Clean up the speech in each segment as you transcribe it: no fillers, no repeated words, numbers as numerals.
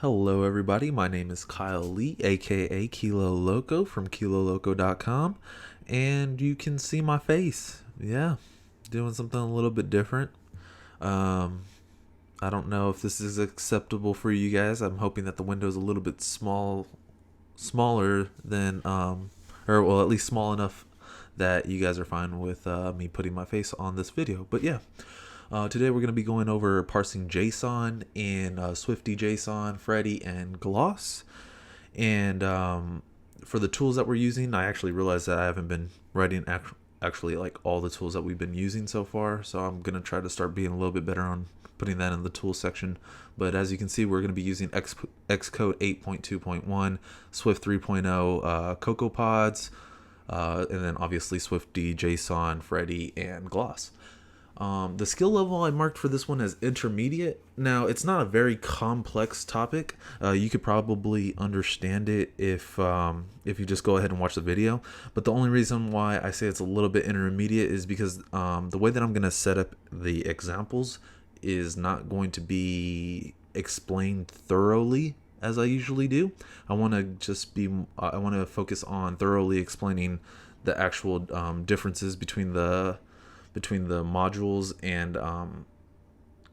Hello everybody, my name is Kyle Lee, aka Kilo Loco from kiloloco.com, and you can see my face. Yeah, doing something a little bit different. Um, I don't know if this is acceptable for you guys. I'm hoping that the window is a little bit smaller than, or well, at least small enough that you guys are fine with me putting my face on this video. But yeah. Today we're going to be going over parsing JSON in Swifty Json, Fredi, and Gloss. And for the tools that we're using, I actually realized that I haven't been writing actually like all the tools that we've been using so far. So I'm going to try to start being a little bit better on putting that in the tools section. But as you can see, we're going to be using Xcode 8.2.1, Swift 3.0, CocoaPods, and then obviously Swifty, JSON, Fredi, and Gloss. The skill level I marked for this one as intermediate. Now, it's not a very complex topic. You could probably understand it if you just go ahead and watch the video. But the only reason why I say it's a little bit intermediate is because the way that I'm going to set up the examples is not going to be explained thoroughly as I usually do. I want to focus on thoroughly explaining the actual differences between the modules and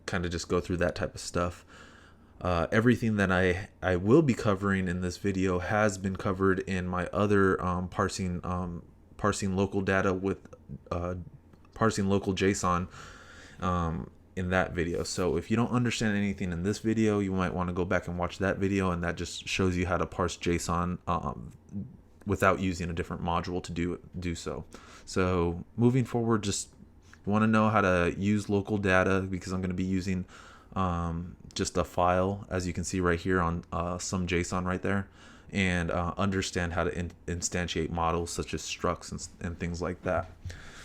kind of just go through that type of stuff. Everything that I will be covering in this video has been covered in my other parsing local data with parsing local JSON in that video. So if you don't understand anything in this video, you might want to go back and watch that video, and that just shows you how to parse JSON without using a different module to do so. So moving forward, just want to know how to use local data, because I'm going to be using just a file, as you can see right here on some JSON right there, and understand how to instantiate models such as structs and things like that.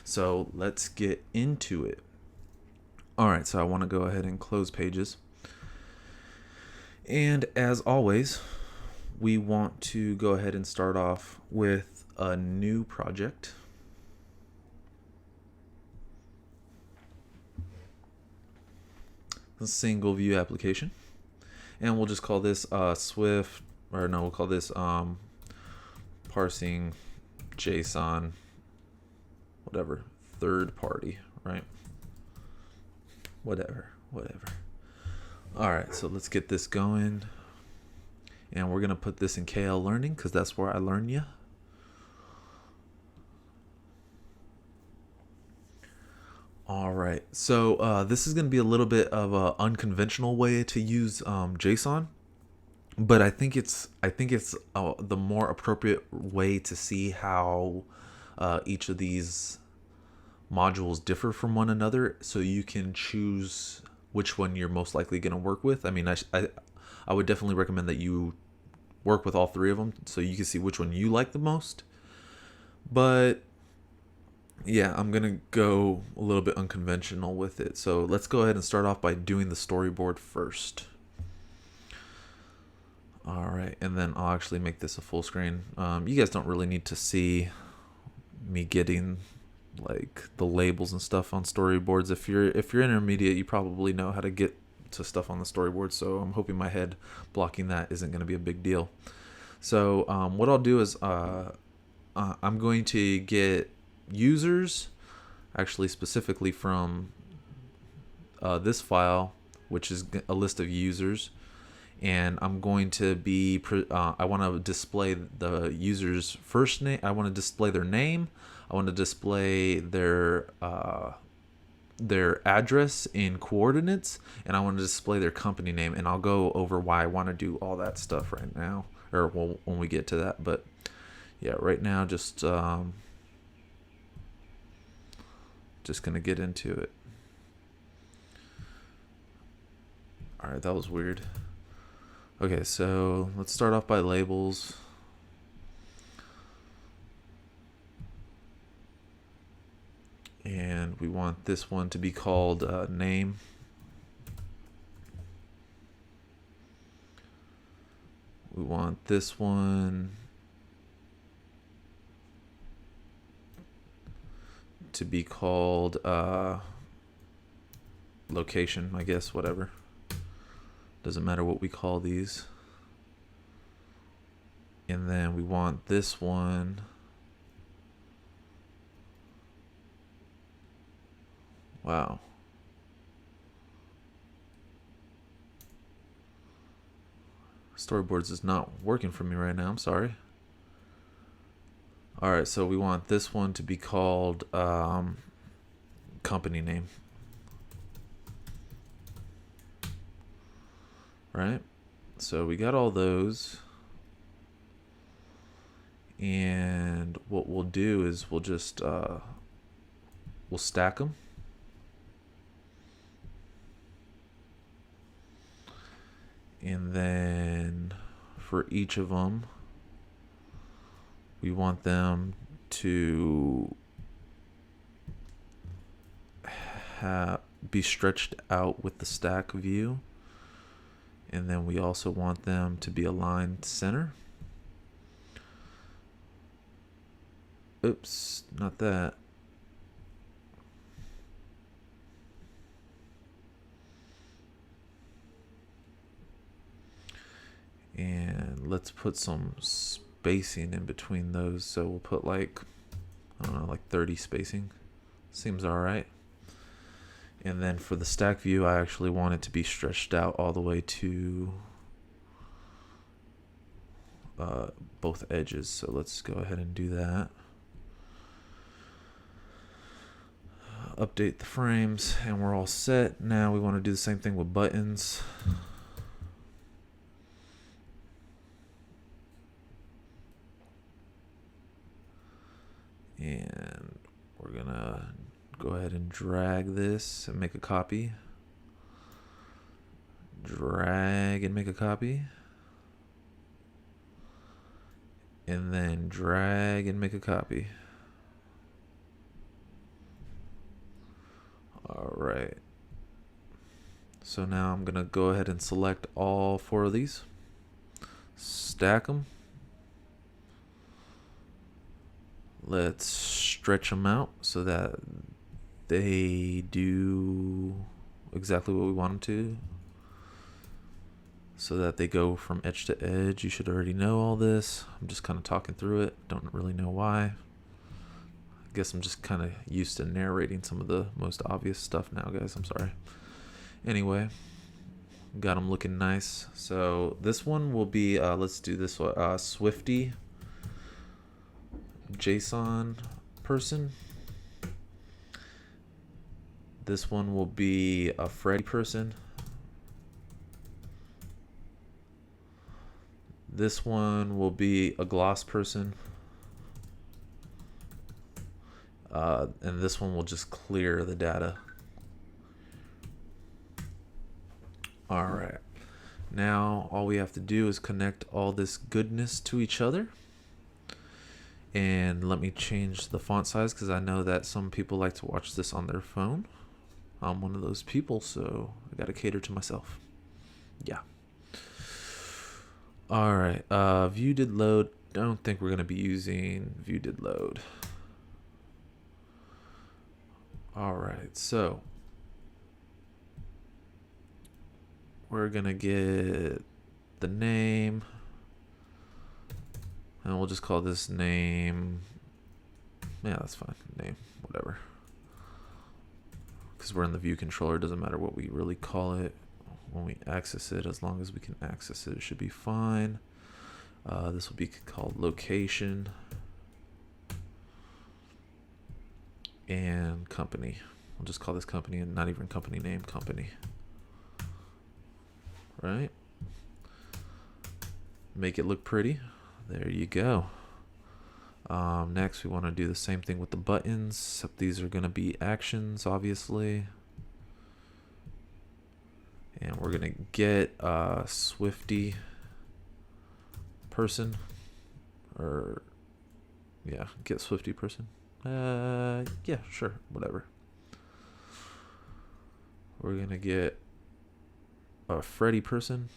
So let's get into it. All right, so I want to go ahead and close pages. And as always, we want to go ahead and start off with a new project. A single view application, and we'll just call this we'll call this parsing JSON, whatever, third party, right? Whatever. All right, so let's get this going, and we're gonna put this in KL Learning because that's where I learn you. All right, so this is going to be a little bit of an unconventional way to use JSON, but I think it's the more appropriate way to see how each of these modules differ from one another, so you can choose which one you're most likely going to work with. I mean, I would definitely recommend that you work with all three of them so you can see which one you like the most, but yeah, I'm going to go a little bit unconventional with it. So let's go ahead and start off by doing the storyboard first. All right, and then I'll actually make this a full screen. You guys don't really need to see me getting like the labels and stuff on storyboards. If you're intermediate, you probably know how to get to stuff on the storyboard. So I'm hoping my head blocking that isn't going to be a big deal. So what I'll do is I'm going to get users, actually specifically from this file, which is a list of users, and I'm going to be I want to display the user's first name. I want to display their name. I want to display their address in coordinates, and I want to display their company name, and I'll go over why I want to do all that stuff right now, or when we get to that. But yeah, right now just gonna get into it. All right, that was weird. Okay, so let's start off by labels. And we want this one to be called name. We want this one to be called location, I guess, whatever. Doesn't matter what we call these. And then we want this one. Wow. Storyboards is not working for me right now. I'm sorry. All right, so we want this one to be called company name. Right? So we got all those. And what we'll do is we'll just we'll stack them. And then for each of them, we want them to be stretched out with the stack view. And then we also want them to be aligned center. Oops, not that. And let's put some spacing in between those. So we'll put like, I don't know, like 30 spacing. Seems all right. And then for the stack view, I actually want it to be stretched out all the way to both edges. So let's go ahead and do that. Update the frames and we're all set. Now we want to do the same thing with buttons. And we're gonna go ahead and drag this and make a copy. Drag and make a copy. And then drag and make a copy. All right. So now I'm gonna go ahead and select all 4 of these. Stack them. Let's stretch them out so that they do exactly what we want them to. So that they go from edge to edge. You should already know all this. I'm just kind of talking through it. Don't really know why. I guess I'm just kind of used to narrating some of the most obvious stuff now, guys. I'm sorry. Anyway, got them looking nice. So this one will be, let's do this one, Swifty Json person. This one will be a Fredi person. This one will be a gloss person. And this one will just clear the data. All right. Now all we have to do is connect all this goodness to each other. And let me change the font size because I know that some people like to watch this on their phone. I'm one of those people, so I gotta cater to myself. Yeah. All right. View did load. Don't think we're gonna be using view did load. All right. So we're gonna get the name. And we'll just call this name. Yeah, that's fine. Name, whatever. Because we're in the view controller, it doesn't matter what we really call it when we access it. As long as we can access it, it should be fine. This will be called location and company. We'll just call this company and not even company name, company. Right? Make it look pretty. There you go. Next, we want to do the same thing with the buttons, except these are going to be actions, obviously. And we're going to get Swifty person. Or, yeah, get Swifty person. Yeah, sure, whatever. We're going to get a Fredi person.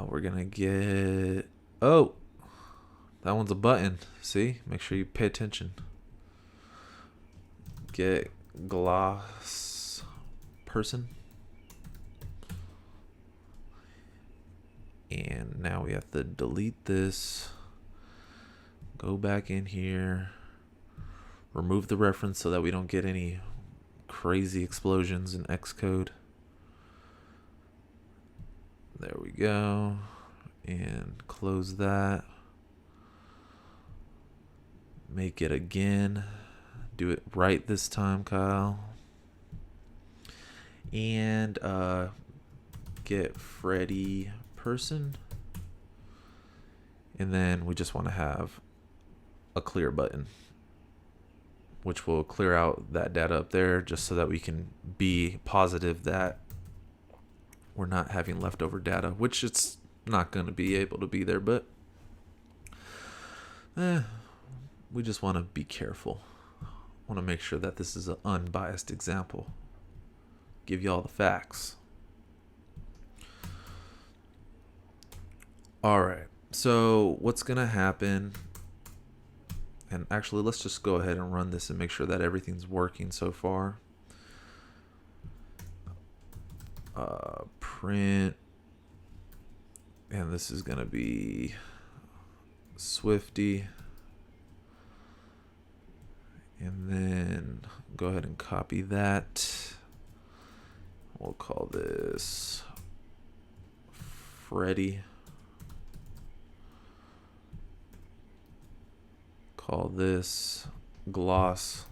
We're gonna get, oh, that one's a button. See, make sure you pay attention. get gloss person. And now we have to delete this. Go back in here. Remove the reference so that we don't get any crazy explosions in Xcode. There we go. And close that. Make it again. Do it right this time, Kyle. And get Freddy person. And then we just want to have a clear button, which will clear out that data up there just so that we can be positive that we're not having leftover data, which it's not going to be able to be there, but we just want to be careful. Want to make sure that this is an unbiased example. Give you all the facts. All right, so what's going to happen, and actually let's just go ahead and run this and make sure that everything's working so far. Print, and this is going to be Swifty, and then go ahead and copy that. We'll call this Fredi. Call this gloss.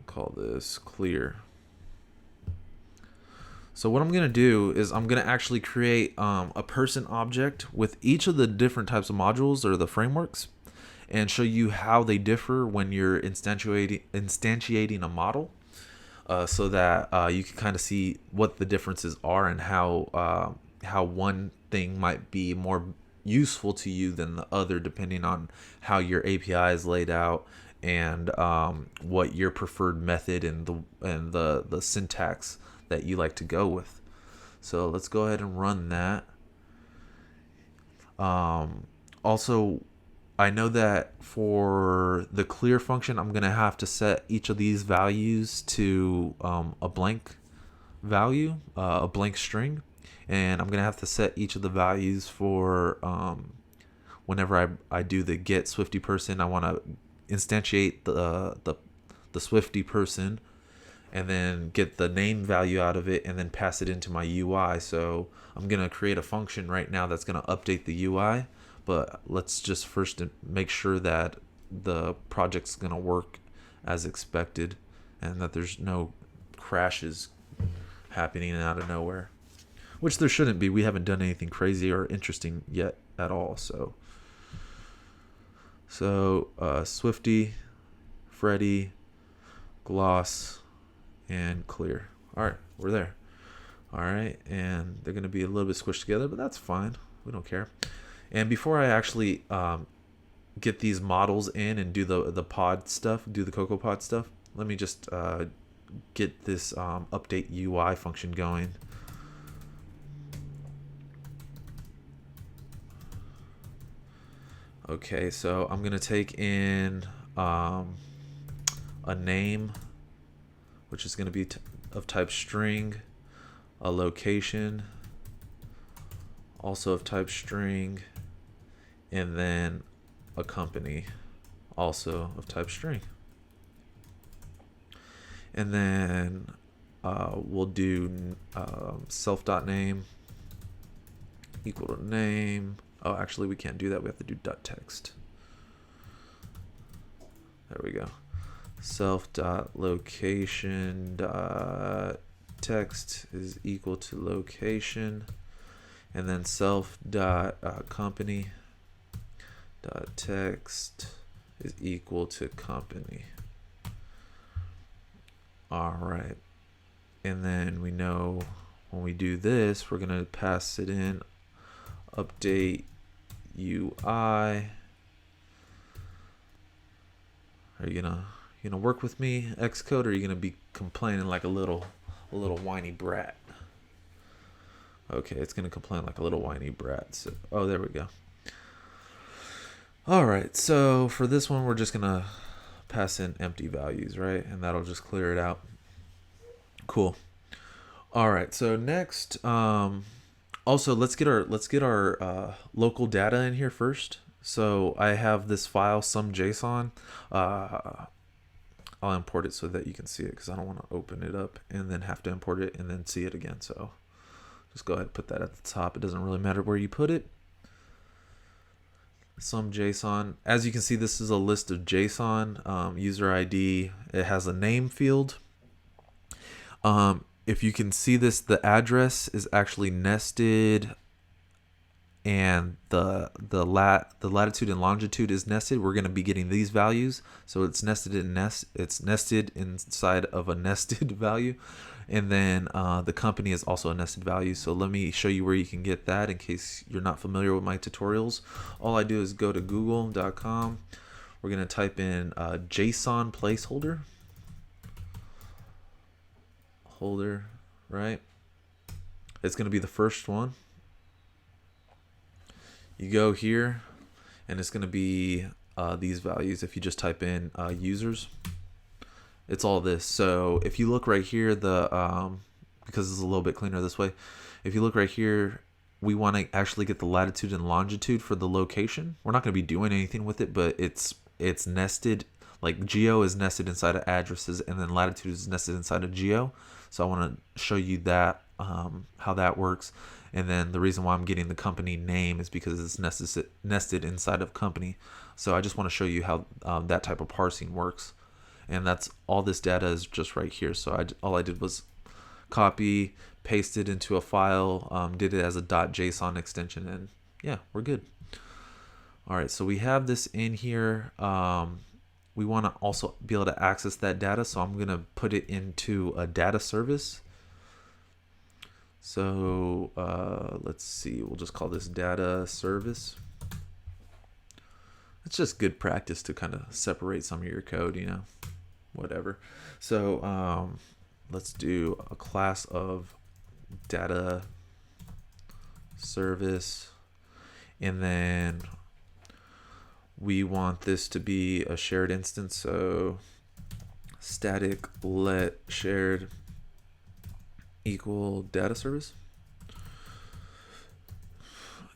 Call this clear. So what I'm going to do is I'm going to actually create a person object with each of the different types of modules or the frameworks, and show you how they differ when you're instantiating a model, so that you can kind of see what the differences are and how one thing might be more useful to you than the other, depending on how your API is laid out and what your preferred method and the syntax that you like to go with. So let's go ahead and run that. Also, I know that for the clear function, I'm going to have to set each of these values to a blank value, a blank string. And I'm going to have to set each of the values for whenever I do the get Swifty person. I want to instantiate the Swifty person and then get the name value out of it and then pass it into my UI. So I'm going to create a function right now that's going to update the UI. But let's just first make sure that the project's going to work as expected and that there's no crashes happening out of nowhere. Which there shouldn't be. We haven't done anything crazy or interesting yet at all. So Swifty, Fredi, gloss, and clear. All right, we're there. All right, and they're going to be a little bit squished together, but that's fine. We don't care. And before I actually get these models in and do the pod stuff, do the CocoaPod stuff, let me just get this Updateui function going. Okay, so I'm going to take in a name, which is going to be of type string, a location, also of type string, and then a company, also of type string. And then we'll do self.name equal to name. Oh, actually, we can't do that. We have to do .text. There we go. Self.location.text is equal to location. And then self.company.text is equal to company. All right. And then we know when we do this, we're going to pass it in Updateui. Are you gonna work with me, Xcode, or are you gonna be complaining like a little whiny brat? Okay, it's gonna complain like a little whiny brat. So, oh, there we go. All right, so for this one, we're just gonna pass in empty values, right? And that'll just clear it out. Cool. All right, so next, also let's get our local data in here first. So I have this file, some JSON. I'll import it so that you can see it because I don't want to open it up and then have to import it and then see it again. So just go ahead and put that at the top. It doesn't really matter where you put it. Some JSON. As you can see, this is a list of JSON, user ID. It has a name field. If you can see this, the address is actually nested, and the latitude and longitude is nested. We're going to be getting these values, so it's nested inside of a nested value, and then the company is also a nested value. So let me show you where you can get that in case you're not familiar with my tutorials. All I do is go to google.com. We're going to type in Json Placeholder. Right? It's going to be the first one. You go here, and it's going to be these values. If you just type in users, it's all this. So if you look right here, because it's a little bit cleaner this way, if you look right here, we want to actually get the latitude and longitude for the location. We're not going to be doing anything with it, but it's nested. Like geo is nested inside of addresses, and then latitude is nested inside of geo. So I want to show you that how that works. And then the reason why I'm getting the company name is because it's nested inside of company. So I just want to show you how that type of parsing works. And that's all this data is just right here. So all I did was copy, paste it into a file, did it as a .json extension, and yeah, we're good. All right, so we have this in here. We want to also be able to access that data, so I'm going to put it into a data service. So let's see, we'll just call this data service. It's just good practice to kind of separate some of your code, you know, whatever. So let's do a class of data service, and then we want this to be a shared instance. So static let shared equal data service.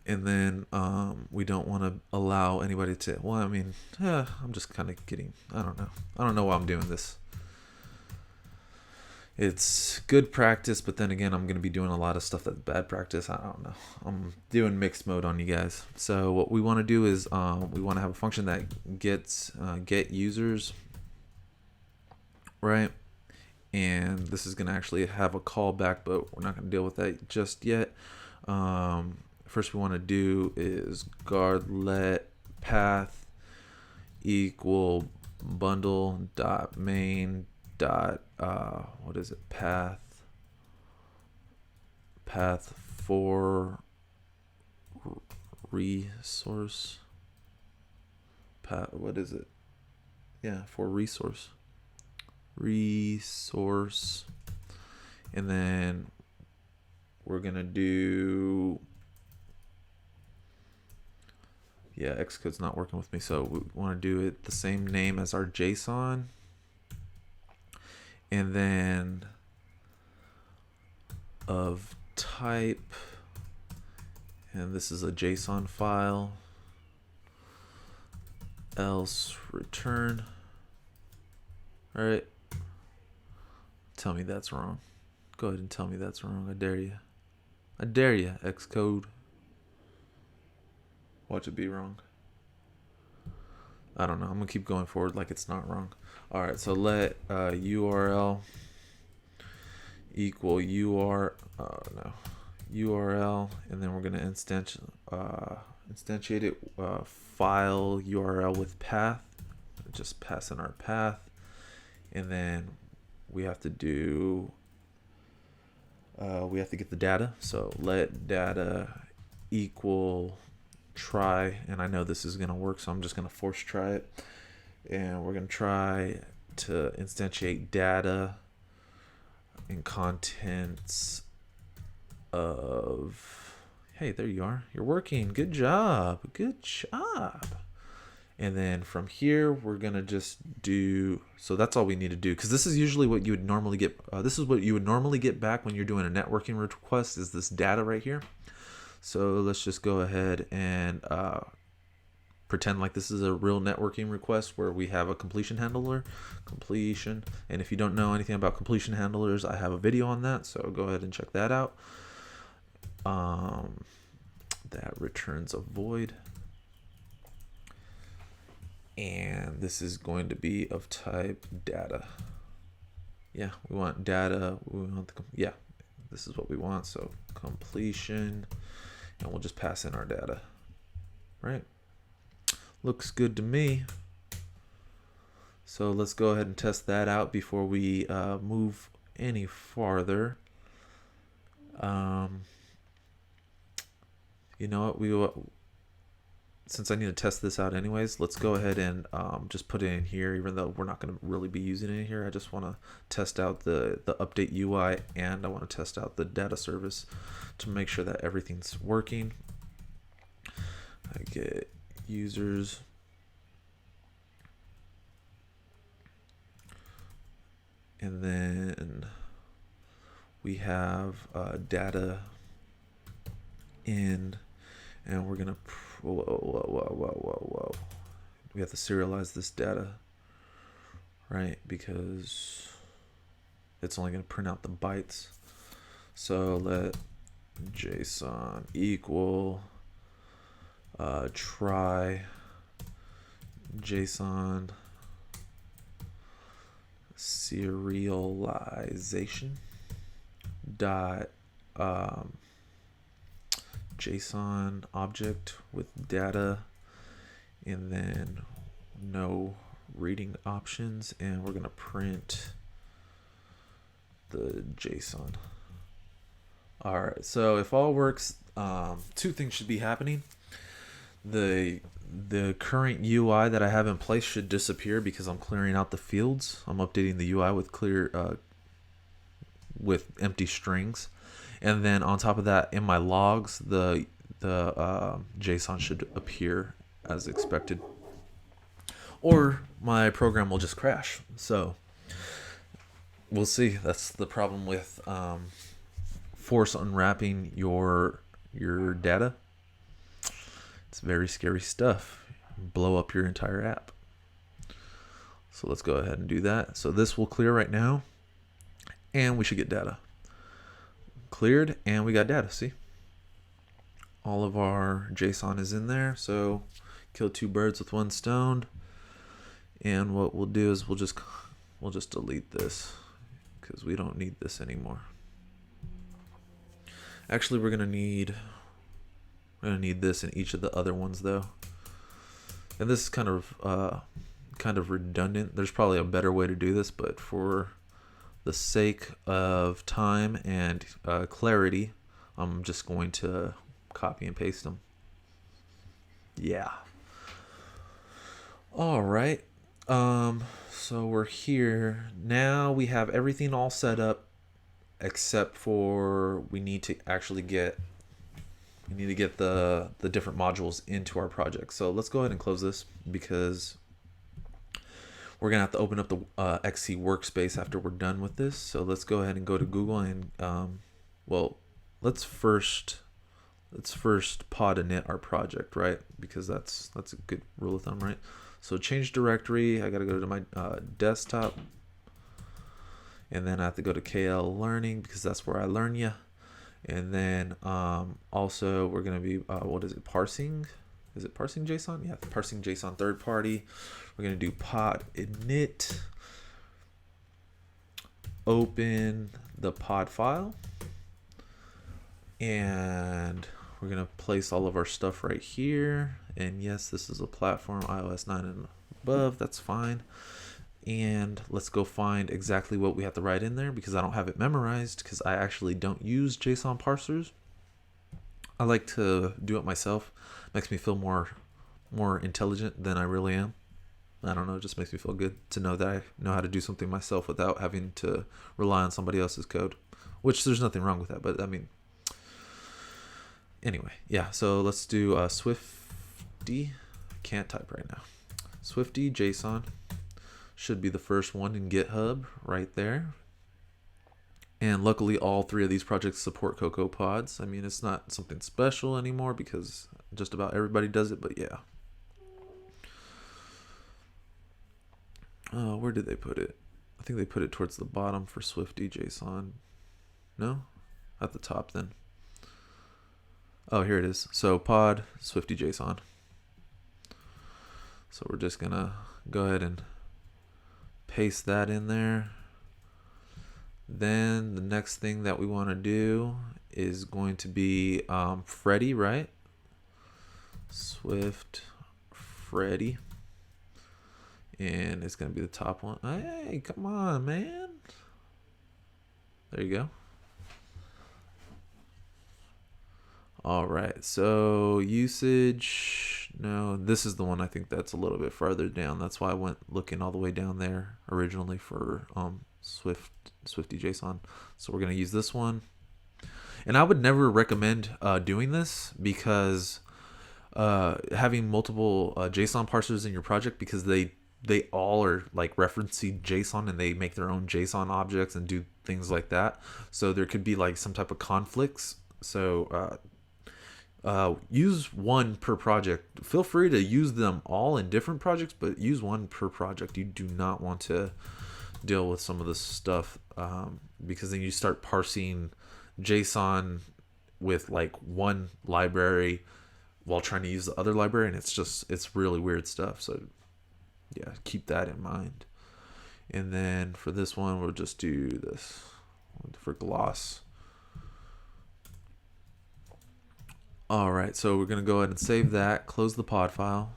And then we don't want to allow anybody to, well, I mean, I'm just kind of kidding. I don't know why I'm doing this. It's good practice, but then again, I'm going to be doing a lot of stuff that's bad practice. I don't know. I'm doing mixed mode on you guys. So what we want to do is we want to have a function that gets get users, right? And this is going to actually have a callback, but we're not going to deal with that just yet. First we want to do is guard let path equal bundle dot main dot what is it, path for resource path, what is it, yeah, for resource, and then we're gonna do, yeah, Xcode's not working with me, so we want to do it the same name as our JSON. And then of type, and this is a JSON file, else return. All right. Tell me that's wrong. Go ahead and tell me that's wrong. I dare you. I dare you, Xcode. Watch it be wrong. I don't know. I'm going to keep going forward like it's not wrong. All right, so let URL equal URL, and then we're going to instantiate it, file URL with path. Just pass in our path, and then we have to do, we have to get the data. So let data equal try, and I know this is going to work, so I'm just going to force try it. And we're going to try to instantiate data and contents of, hey, there you are. You're working. Good job. Good job. And then from here, we're going to just do, so that's all we need to do. Because this is usually what you would normally get. This is what you would normally get back when you're doing a networking request, is this data right here. So let's just go ahead and pretend like this is a real networking request where we have a completion handler. Completion. And if you don't know anything about completion handlers, I have a video on that. So go ahead and check that out. That returns a void. And this is going to be of type data. Yeah, we want data. We want yeah, this is what we want. So completion, and we'll just pass in our data. Right? Looks good to me. So let's go ahead and test that out before we move any farther. You know what? Since I need to test this out anyways, let's go ahead and just put it in here, even though we're not going to really be using it in here. I just want to test out the Updateui, and I want to test out the data service to make sure that everything's working. I get users. And then we have data in, and we're going to whoa. We have to serialize this data, right? Because it's only going to print out the bytes. So let JSON equal try JSON serialization dot JSON object with data, and then no reading options, and we're going to print the JSON. All right, so if all works, two things should be happening. The current UI that I have in place should disappear because I'm clearing out the fields. I'm updating the UI with with empty strings. And then on top of that, in my logs, the JSON should appear as expected, or my program will just crash. So we'll see. That's the problem with force unwrapping your data. It's very scary stuff. Blow up your entire app. So let's go ahead and do that. So this will clear right now, and we should get data. Cleared, and we got data. See, all of our JSON is in there, so kill two birds with one stone. And what we'll do is we'll just delete this because we don't need this anymore. Actually, we're gonna need this in each of the other ones though, and this is kind of redundant. There's probably a better way to do this, but for the sake of time and clarity, I'm just going to copy and paste them. Yeah. All right. So we're here now. We have everything all set up, except for we need to actually get the different modules into our project. So let's go ahead and close this because we're gonna have to open up the XC workspace after we're done with this. So let's go ahead and go to Google and well, let's first pod init our project, right? Because that's a good rule of thumb, right? So change directory. I gotta go to my desktop, and then I have to go to KL Learning because that's where I learn ya. And then also we're gonna be what is it? Parsing? Is it Parsing Json? Yeah, Parsing Json third party. We're gonna do pod init, open the pod file, and we're gonna place all of our stuff right here. And yes, this is a platform iOS 9 and above. That's fine. And let's go find exactly what we have to write in there because I don't have it memorized because I actually don't use JSON parsers. I like to do it myself. Makes me feel more intelligent than I really am. I don't know, it just makes me feel good to know that I know how to do something myself without having to rely on somebody else's code, which there's nothing wrong with that, but I mean, anyway, yeah, so let's do Swifty. Can't type right now. Swifty Json should be the first one in GitHub right there. And luckily, all three of these projects support CocoaPods. I mean, it's not something special anymore because just about everybody does it, but yeah. Where did they put it? I think they put it towards the bottom for Swifty Json. No? At the top then. Oh, here it is. So pod, Swifty Json. So we're just going to go ahead and paste that in there. Then the next thing that we want to do is going to be Fredi, right? Swift Fredi. And it's going to be the top one. Hey, come on, man. There you go. All right. So usage. No, this is the one I think that's a little bit farther down. That's why I went looking all the way down there originally for Swifty Json. So we're going to use this one. And I would never recommend doing this because having multiple JSON parsers in your project, because they all are like referencing JSON and they make their own JSON objects and do things like that. So there could be like some type of conflicts. So use one per project. Feel free to use them all in different projects, but use one per project. You do not want to deal with some of this stuff because then you start parsing JSON with like one library while trying to use the other library, and it's really weird stuff. So yeah, keep that in mind. And then for this one, we'll just do this for gloss. All right, so we're going to go ahead and save that, close the pod file,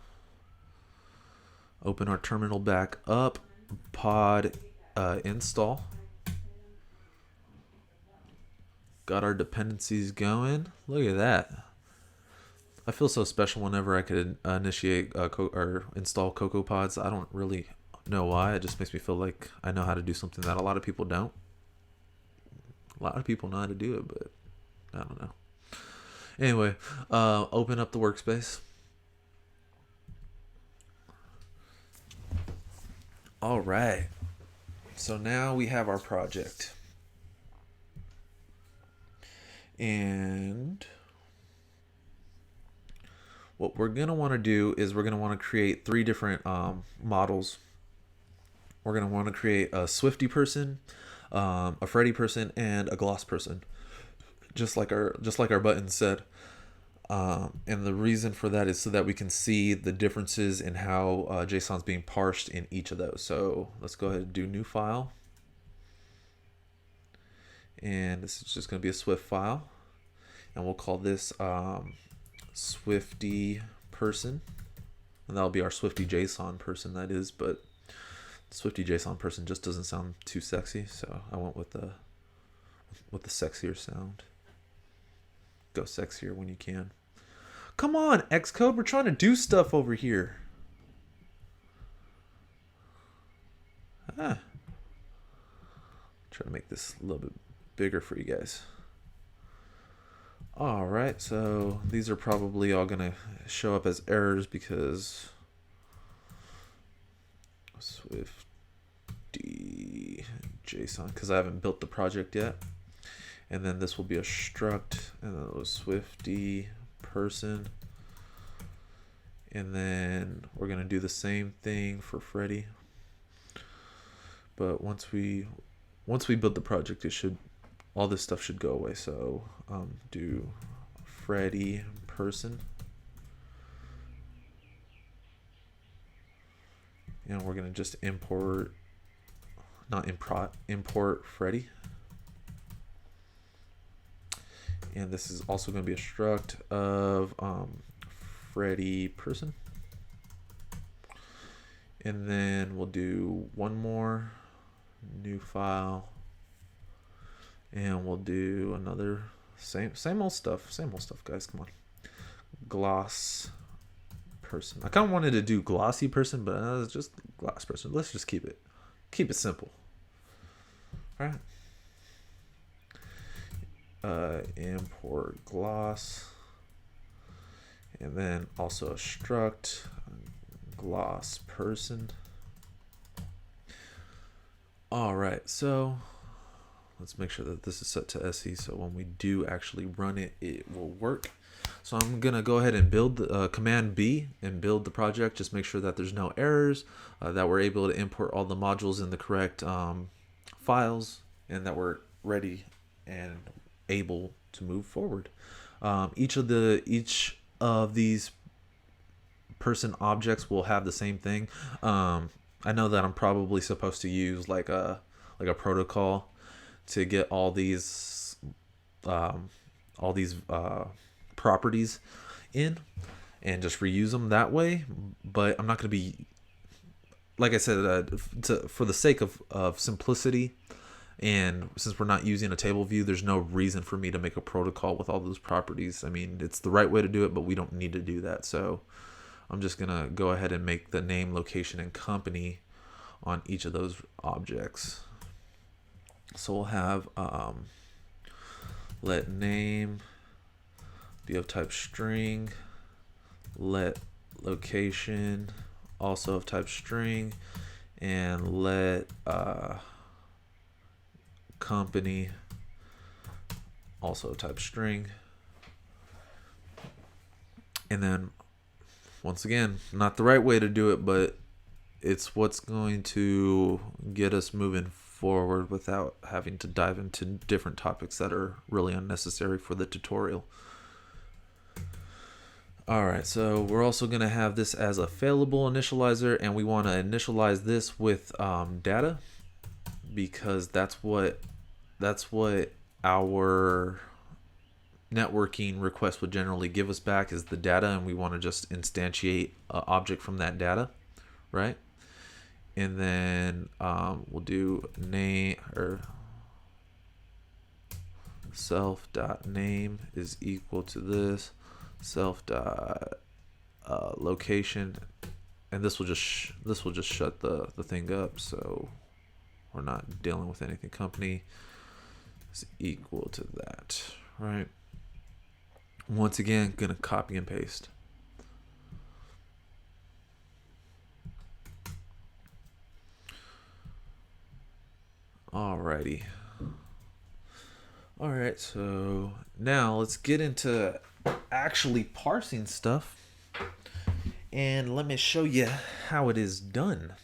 open our terminal back up, pod install. Got our dependencies going. Look at that. I feel so special whenever I could initiate or install CocoaPods. I don't really know why. It just makes me feel like I know how to do something that a lot of people don't. A lot of people know how to do it, but I don't know. Anyway, open up the workspace. All right. So now we have our project. And what we're going to want to do is we're going to want to create three different models. We're going to want to create a Swifty person, a Fredi person, and a gloss person. Just like our button said. And the reason for that is so that we can see the differences in how JSON's being parsed in each of those. So let's go ahead and do new file. And this is just going to be a Swift file. And we'll call this Swifty person. And that'll be our Swifty Json person, that is. But Swifty Json person just doesn't sound too sexy. So I went with the sexier sound. Go sexier when you can. Come on, Xcode, we're trying to do stuff over here. Try to make this a little bit bigger for you guys. All right, so these are probably all going to show up as errors because Swifty Json, because I haven't built the project yet. And then this will be a struct, and then it was Swifty person. And then we're going to do the same thing for Fredi. But once we build the project, all this stuff should go away. So do Fredi person. And we're going to just import Fredi. And this is also going to be a struct of Fredi person. And then we'll do one more new file. And we'll do another same old stuff, guys. Come on. Gloss person. I kind of wanted to do glossy person, but it's just gloss person. Let's just keep it simple. All right. Import gloss, and then also a struct gloss person. All right, so let's make sure that this is set to SE, so when we do actually run it, it will work. So I'm gonna go ahead and build Command B and build the project. Just make sure that there's no errors, that we're able to import all the modules in the correct files, and that we're ready and able to move forward. Each of these person objects will have the same thing. I know that I'm probably supposed to use like a protocol to get all these properties in and just reuse them that way, but I'm not going to be, like I said, for the sake of simplicity, and since we're not using a table view, there's no reason for me to make a protocol with all those properties. I mean, it's the right way to do it, but we don't need to do that. So I'm just gonna go ahead and make the name, location, and company on each of those objects. So we'll have let name be of type string, let location also of type string, and let company also of type string. And then once again, not the right way to do it, but it's what's going to get us moving forward without having to dive into different topics that are really unnecessary for the tutorial. All right, so we're also going to have this as a failable initializer, and we want to initialize this with data, because that's what our networking request would generally give us back, is the data, and we want to just instantiate an object from that data, right? And then we'll do name or self.name is equal to this self.location, and this will just shut the thing up, so we're not dealing with anything. Company is equal to that, right? Once again, gonna copy and paste. Alrighty. All right, so now let's get into actually parsing stuff, and let me show you how it is done.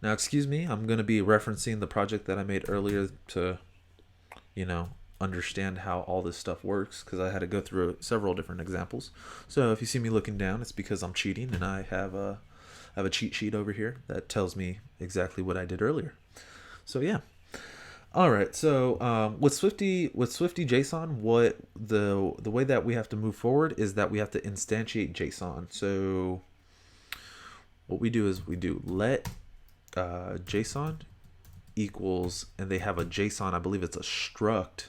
Now, excuse me, I'm going to be referencing the project that I made earlier to, understand how all this stuff works, because I had to go through several different examples. So if you see me looking down, it's because I'm cheating, and I have a cheat sheet over here that tells me exactly what I did earlier. So yeah. All right. So with SwiftyJSON, what the way that we have to move forward is that we have to instantiate JSON. So what we do is we do let JSON equals, and they have a JSON, I believe it's a struct,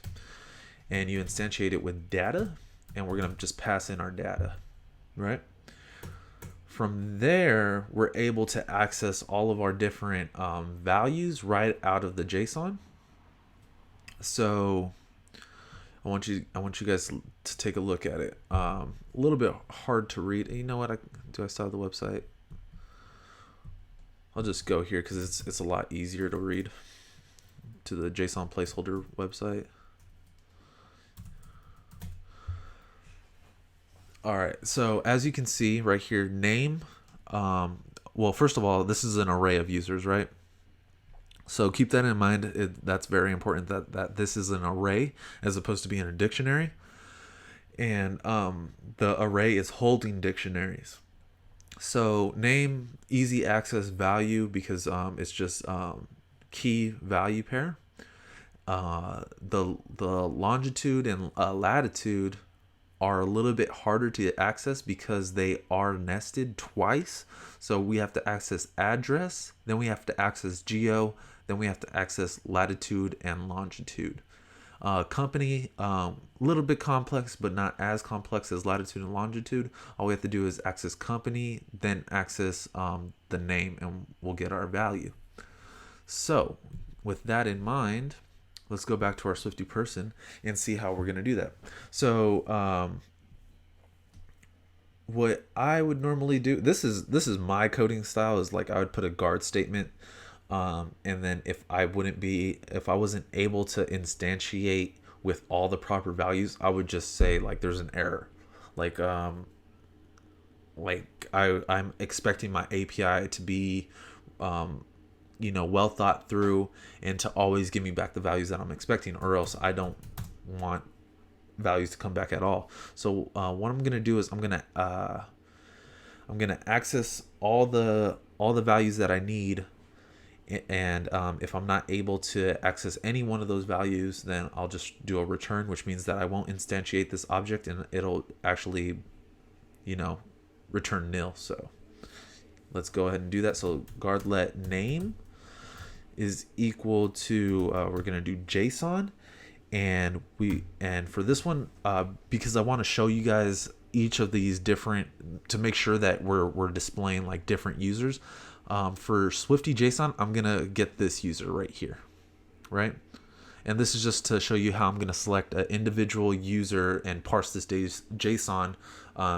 and you instantiate it with data, and we're gonna just pass in our data, right? From there, we're able to access all of our different values right out of the JSON. So I want you guys to take a look at it. A little bit hard to read. You know what? Do I still have the website? I'll just go here because it's a lot easier to read, to the Json Placeholder website. All right, so as you can see right here, name, well, first of all, this is an array of users, right? So keep that in mind. That's very important, that this is an array as opposed to being a dictionary. And the array is holding dictionaries. So name, easy access value, because it's just key value pair. The longitude and latitude are a little bit harder to access because they are nested twice. So we have to access address, then we have to access geo, then we have to access latitude and longitude. Company, a little bit complex, but not as complex as latitude and longitude. All we have to do is access company, then access the name, and we'll get our value. So with that in mind, let's go back to our Swifty person and see how we're going to do that. So what I would normally do, this is my coding style, is like I would put a guard statement, and then if I wasn't able to instantiate with all the proper values, I would just say like there's an error, like I'm expecting my API to be well thought through and to always give me back the values that I'm expecting, or else I don't want values to come back at all. So what I'm gonna do is I'm gonna access all the values that I need, and if I'm not able to access any one of those values, then I'll just do a return, which means that I won't instantiate this object and it'll actually return nil. So let's go ahead and do that. So guard let name is equal to we're gonna do JSON, and for this one, because I want to show you guys each of these different, to make sure that we're displaying like different users. For Swifty Json, I'm gonna get this user right here, right? And this is just to show you how I'm gonna select an individual user and parse this JSON,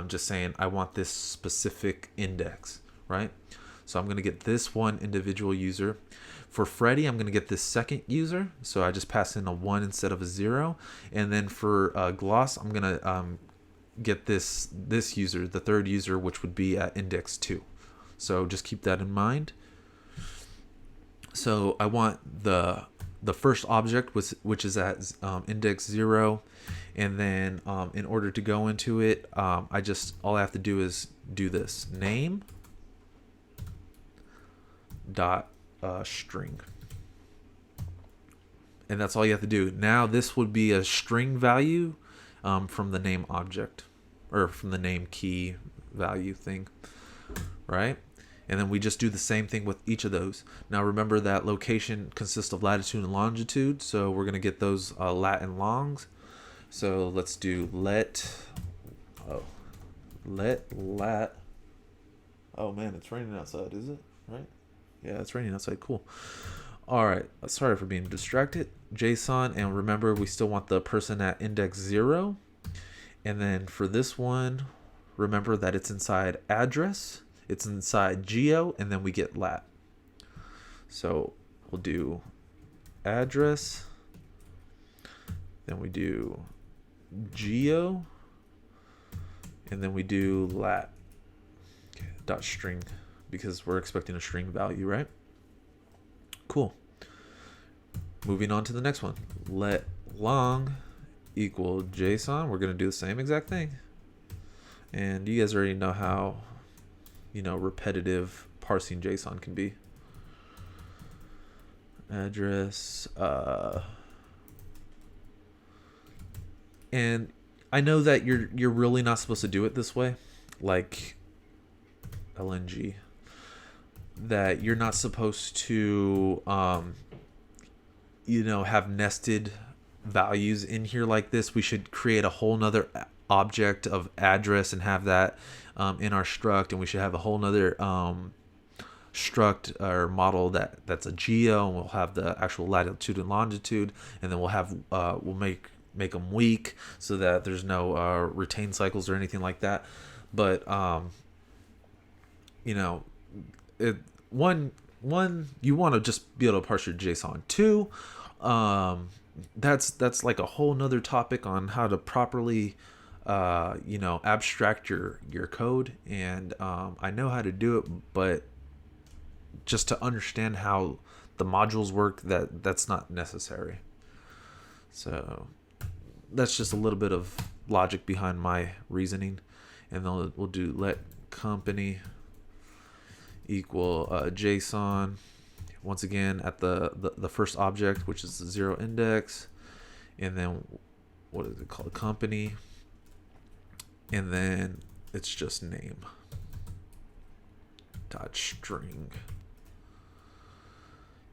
just saying I want this specific index, right? So I'm gonna get this one individual user. For Fredi, I'm going to get this second user, so I just pass in a 1 instead of a 0. And then for Gloss, I'm going to get this user, the third user, which would be at index 2. So just keep that in mind. So I want the first object, which is at index 0, and then in order to go into it, all I have to do is do this name dot string, and that's all you have to do. Now this would be a string value from the name object, or from the name key value thing, right? And then we just do the same thing with each of those. Now remember that location consists of latitude and longitude, so we're going to get those lat and longs. So let's do let lat. Oh man, it's raining outside, is it? Right? Yeah, it's raining outside. Cool. All right. Sorry for being distracted. JSON, and remember we still want the person at index 0. And then for this one, remember that it's inside address, it's inside geo, and then we get lat. So we'll do address, then we do geo, and then we do lat dot string, because we're expecting a string value, right? Cool. Moving on to the next one. Let long equal JSON. We're going to do the same exact thing. And you guys already know how, repetitive parsing JSON can be. Address. And I know that you're really not supposed to do it this way. Like LNG. That you're not supposed to have nested values in here like this. We should create a whole nother object of address and have that in our struct, and we should have a whole nother struct or model that's a geo, and we'll have the actual latitude and longitude, and then we'll make them weak so that there's no retain cycles or anything like that. But one you want to just be able to parse your JSON. Two, that's like a whole nother topic on how to properly abstract your code, and I know how to do it, but just to understand how the modules work, that's not necessary. So that's just a little bit of logic behind my reasoning. And then we'll do let company equal JSON, once again at the first object, which is the 0 index, and then what is it called, company, and then it's just name dot string,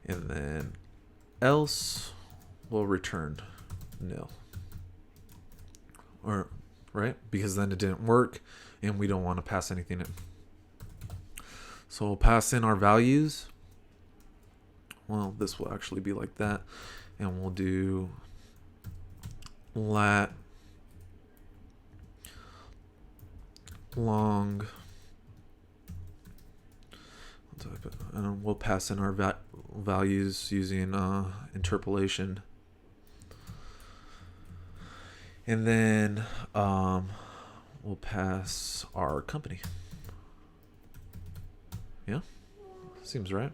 and then else will return nil, or right, because then it didn't work and we don't want to pass anything in. So we'll pass in our values. Well, this will actually be like that. And we'll do lat long, and we'll pass in our values using interpolation, and then we'll pass our company. Yeah, seems right.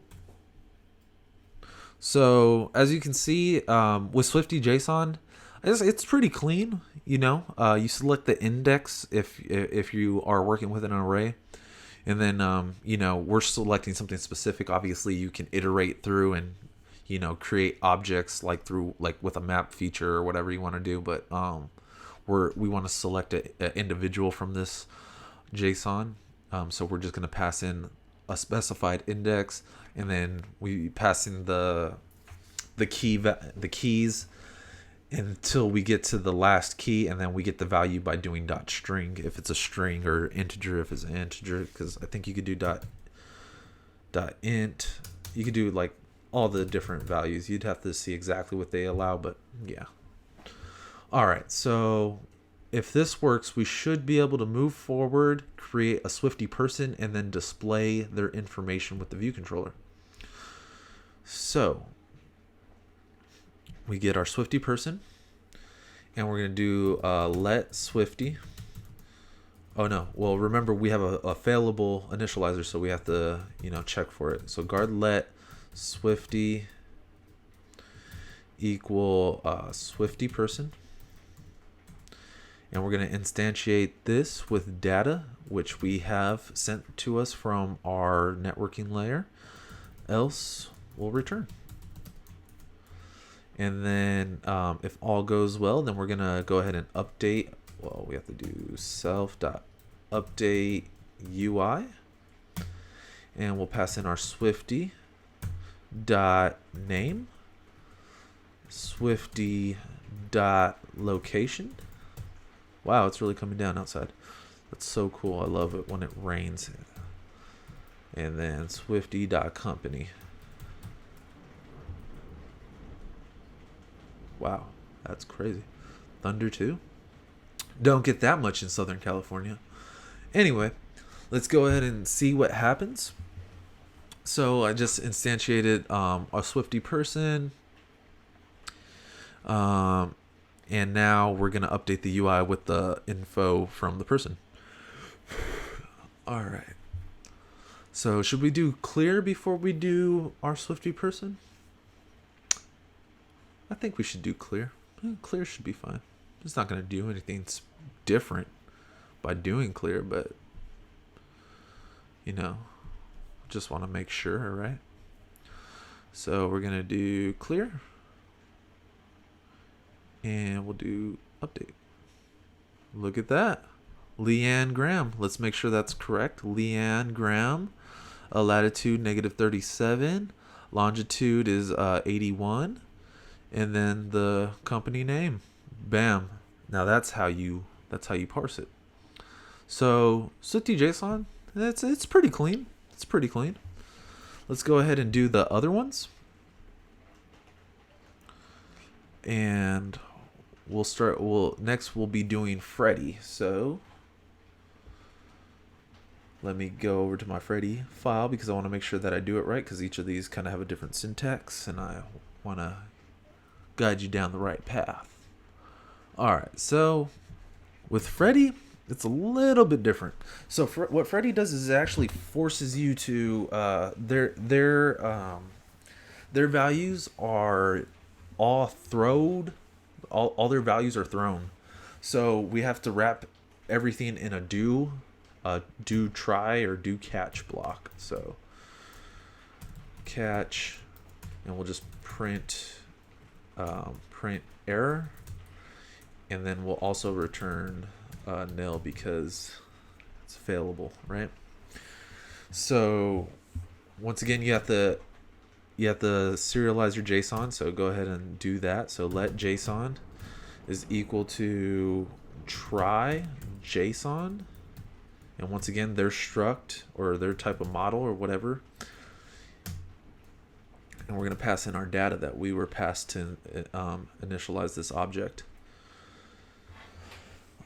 So as you can see, with Swifty Json, it's pretty clean. You know, you select the index if you are working with an array, and then you know, we're selecting something specific. Obviously, you can iterate through and, you know, create objects like through, like with a map feature or whatever you want to do. But we want to select an individual from this JSON. So we're just going to pass in a specified index, and then we pass in the keys until we get to the last key, and then we get the value by doing .string if it's a string, or integer if it's an integer, because I think you could do .int. You could do like all the different values. You'd have to see exactly what they allow, but yeah. All right, so if this works, we should be able to move forward, create a Swifty person, and then display their information with the view controller. So we get our Swifty person, and we're going to do let Swifty. Oh no, well, remember we have a failable initializer, so we have to, you know, check for it. So guard let Swifty equal Swifty person. And we're going to instantiate this with data, which we have sent to us from our networking layer. Else we'll return. And then if all goes well, then we're going to go ahead and update. Well, we have to do self.updateui. And we'll pass in our Swifty.name, Swifty.location. Wow, it's really coming down outside. That's so cool. I love it when it rains. And then Swifty.company. Wow, that's crazy. Thunder 2. Don't get that much in Southern California. Anyway, let's go ahead and see what happens. So I just instantiated a Swifty person. And now we're going to update the UI with the info from the person. All right. So should we do clear before we do our Swifty person? I think we should do clear. Clear should be fine. It's not going to do anything different by doing clear, but, you know, just want to make sure, right? So we're going to do clear. And we'll do update. Look at that. Leanne Graham. Let's make sure that's correct. Leanne Graham. Latitude -37. Longitude is 81. And then the company name. Bam. Now that's how you parse it. So Swifty Json, it's pretty clean. It's pretty clean. Let's go ahead and do the other ones. And next we'll be doing Fredi. So let me go over to my Fredi file, because I want to make sure that I do it right, because each of these kind of have a different syntax, and I want to guide you down the right path. All right, so with Fredi, it's a little bit different. So what Fredi does is it actually forces you to their values are all thrown. All their values are thrown. So we have to wrap everything in a do try or do catch block. So catch, and we'll just print error, and then we'll also return nil because it's failable, right? So once again, you have to serialize your JSON, so go ahead and do that. So let JSON is equal to try JSON, and once again, their struct or their type of model or whatever, and we're going to pass in our data that we were passed to initialize this object.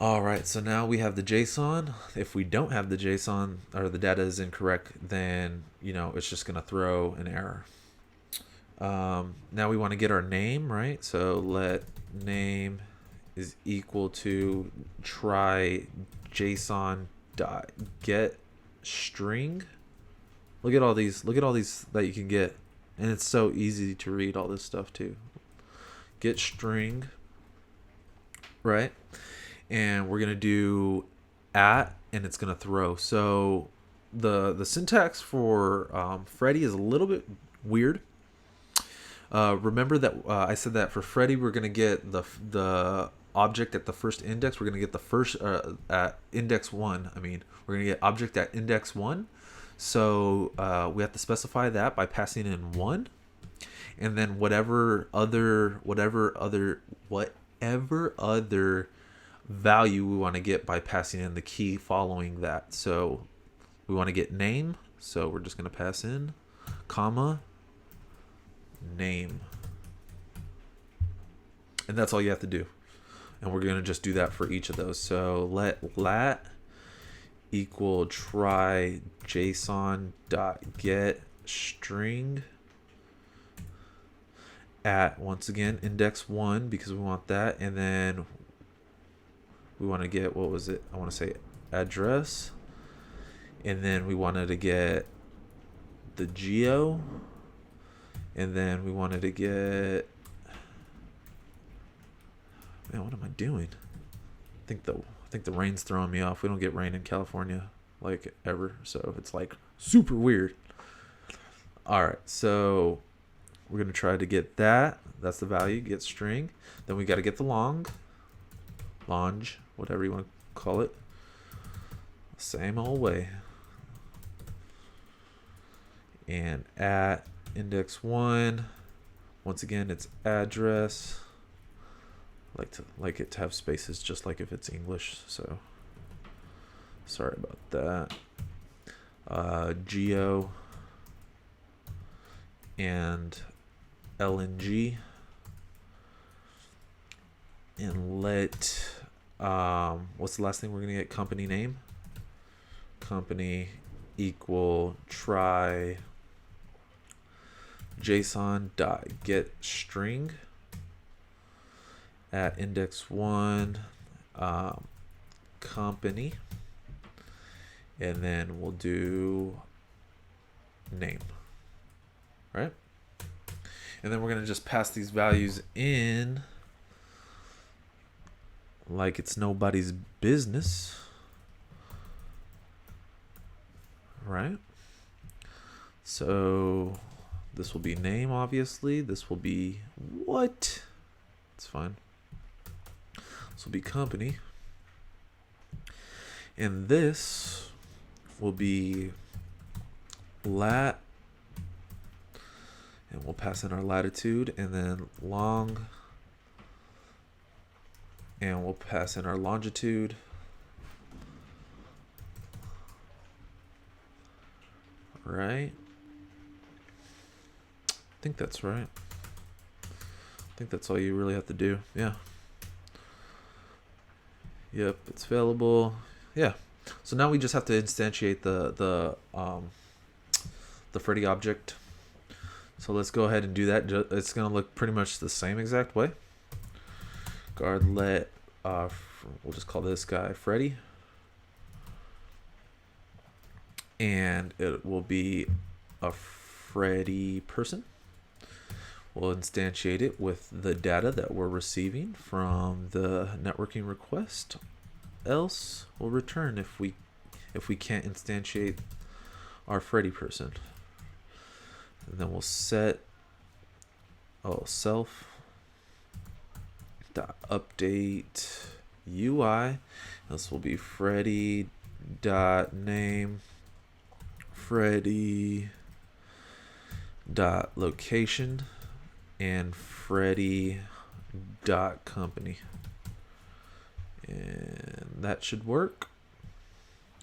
All right, so now we have the JSON. If we don't have the JSON or the data is incorrect, then it's just gonna throw an error. Now we want to get our name, right? So let name is equal to try JSON dot get string. Look at all these that you can get, and it's so easy to read all this stuff too. Get string, right? And we're gonna do at, and it's gonna throw. So the syntax for Fredi is a little bit weird. Remember that I said that for Fredi we're gonna get the object at the first index. We're gonna get the first at index 1. We're gonna get object at index 1. So we have to specify that by passing in 1, and then whatever other value we want to get by passing in the key following that. So we want to get name, so we're just going to pass in comma name, and that's all you have to do. And we're going to just do that for each of those. So let lat equal try JSON dot get string at, once again, index 1, because we want that, and then we want to get, what was it? I want to say address, and then we wanted to get the geo, and then we wanted to get, man, what am I doing? I think the rain's throwing me off. We don't get rain in California like ever, so it's like super weird. All right, so we're gonna try to get that. That's the value. Get string. Then we got to get the longe, whatever you want to call it. Same old way. And at index 1. Once again, it's address. Like it to have spaces, just like if it's English. So sorry about that. Geo and LNG, and let what's the last thing we're gonna get? Company name. Company equal try JSON dot get string at index 1 company, and then we'll do name, right? And then we're gonna just pass these values in like it's nobody's business, right? So this will be name, obviously. This will be what? It's fine. This will be company. And this will be lat, and we'll pass in our latitude, and then long, and we'll pass in our longitude. Right? I think that's right. I think that's all you really have to do. Yeah. Yep, it's available. Yeah. So now we just have to instantiate the Fredi object. So let's go ahead and do that. It's gonna look pretty much the same exact way. Guard let we'll just call this guy Fredi, and it will be a Fredi person. We'll instantiate it with the data that we're receiving from the networking request. Else we'll return if we can't instantiate our Fredi person. And then we'll set self dot update UI. This will be Fredi dot name, Fredi dot location, and Fredi dot company. And that should work.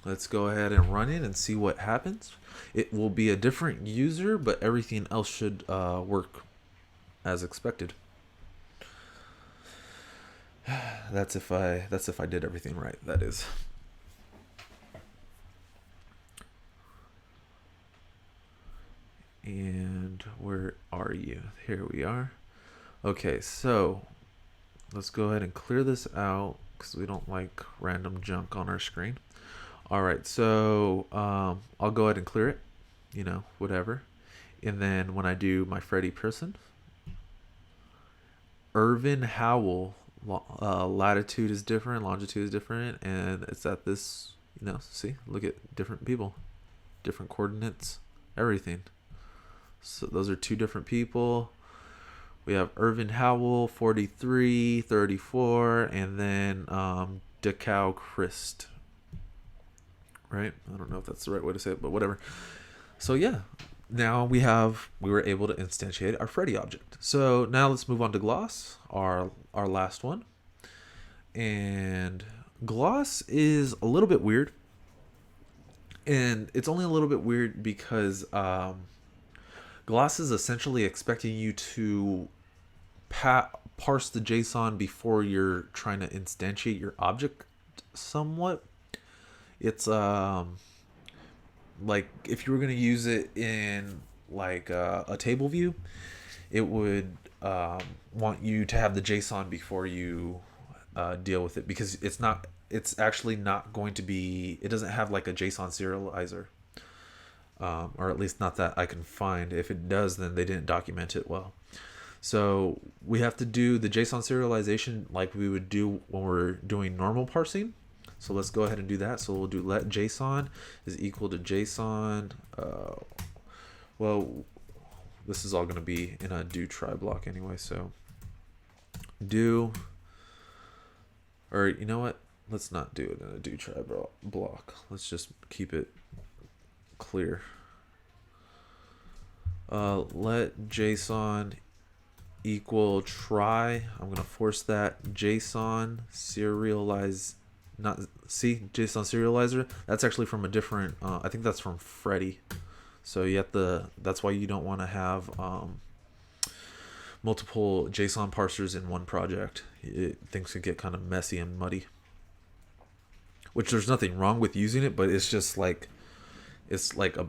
Let's go ahead and run it and see what happens. It will be a different user, but everything else should work as expected. That's if I did everything right, that is. And where are you? Here we are. Okay, so let's go ahead and clear this out because we don't like random junk on our screen. All right, so I'll go ahead and clear it, whatever. And then when I do my Freddy person, Irvin Howell, latitude is different, longitude is different, and it's at this, see, look at different people, different coordinates, everything. So those are two different people. We have Irvin Howell, 43, 34, and then Decal Christ. Right? I don't know if that's the right way to say it, but whatever. So yeah, now we were able to instantiate our Freddy object. So now let's move on to Gloss, our last one. And Gloss is a little bit weird. And it's only a little bit weird because Gloss is essentially expecting you to parse the JSON before you're trying to instantiate your object somewhat. It's like if you were going to use it in like a table view, it would want you to have the JSON before you deal with it, because it's actually not going to be, it doesn't have like a JSON serializer, or at least not that I can find. If it does, then they didn't document it well. So we have to do the JSON serialization like we would do when we're doing normal parsing. So let's go ahead and do that. So we'll do let JSON is equal to JSON. Well, this is all going to be in a do try block anyway. So do, or you know what? Let's not do it in a do try block. Let's just keep it clear. Let JSON equal try. I'm going to force that JSON serialize. JSON serializer. That's actually from a different. I think that's from Fredi. So you have to. That's why you don't want to have multiple JSON parsers in one project. Things can get kind of messy and muddy. Which there's nothing wrong with using it, but it's just like it's like a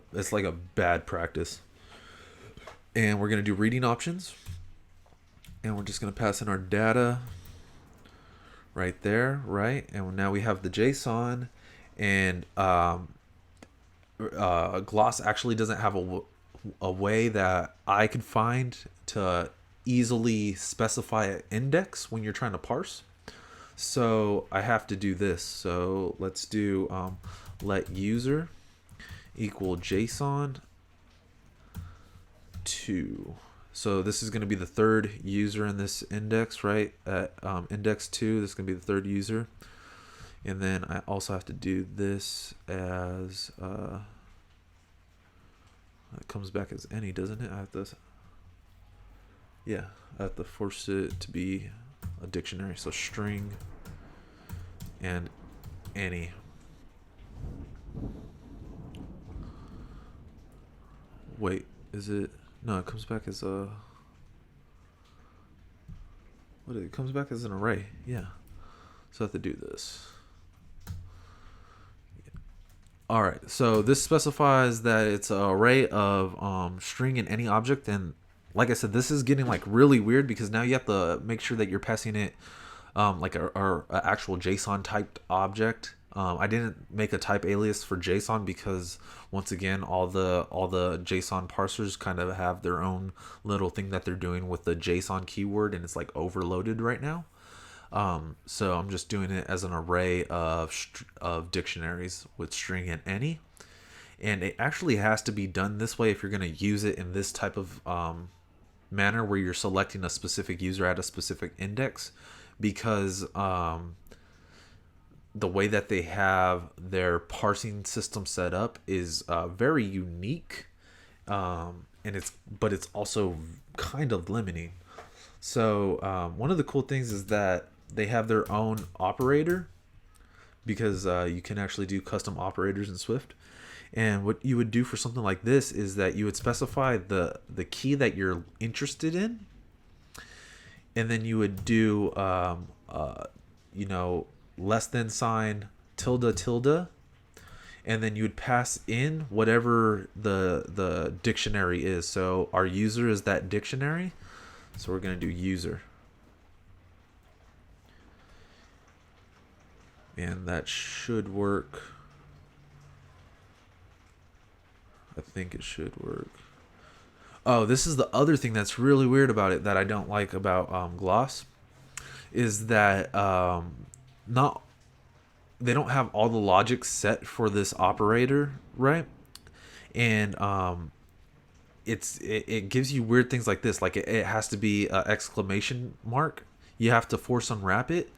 bad practice. And we're gonna do reading options, and we're just gonna pass in our data. Right there, right? And now we have the JSON, and Gloss actually doesn't have a way that I could find to easily specify an index when you're trying to parse. So I have to do this. So let's do let user equal JSON 2. So this is going to be the third user in this index, right? At index 2, this is going to be the third user. And then I also have to do this as, it comes back as any, doesn't it? I have to, yeah, I have to force it to be a dictionary. So string and any. Wait, is it? No, it comes back as a. What? It comes back as an array. Yeah. So I have to do this. Yeah. All right. So this specifies that it's an array of string and any object, and like I said, this is getting like really weird because now you have to make sure that you're passing it like a actual JSON typed object. I didn't make a type alias for JSON because once again, all the JSON parsers kind of have their own little thing that they're doing with the JSON keyword, and it's like overloaded right now. So I'm just doing it as an array of dictionaries with string and any, and it actually has to be done this way if you're going to use it in this type of manner where you're selecting a specific user at a specific index, because the way that they have their parsing system set up is very unique, and it's also kind of limiting. So one of the cool things is that they have their own operator, because you can actually do custom operators in Swift. And what you would do for something like this is that you would specify the key that you're interested in, and then you would do you know, less than sign, tilde, tilde, and then you would pass in whatever the dictionary is. So our user is that dictionary. So we're going to do user. And that should work. I think it should work. Oh, this is the other thing that's really weird about it that I don't like about Gloss, is that not they don't have all the logic set for this operator, right? And it gives you weird things like this, like it has to be an exclamation mark. You have to force unwrap it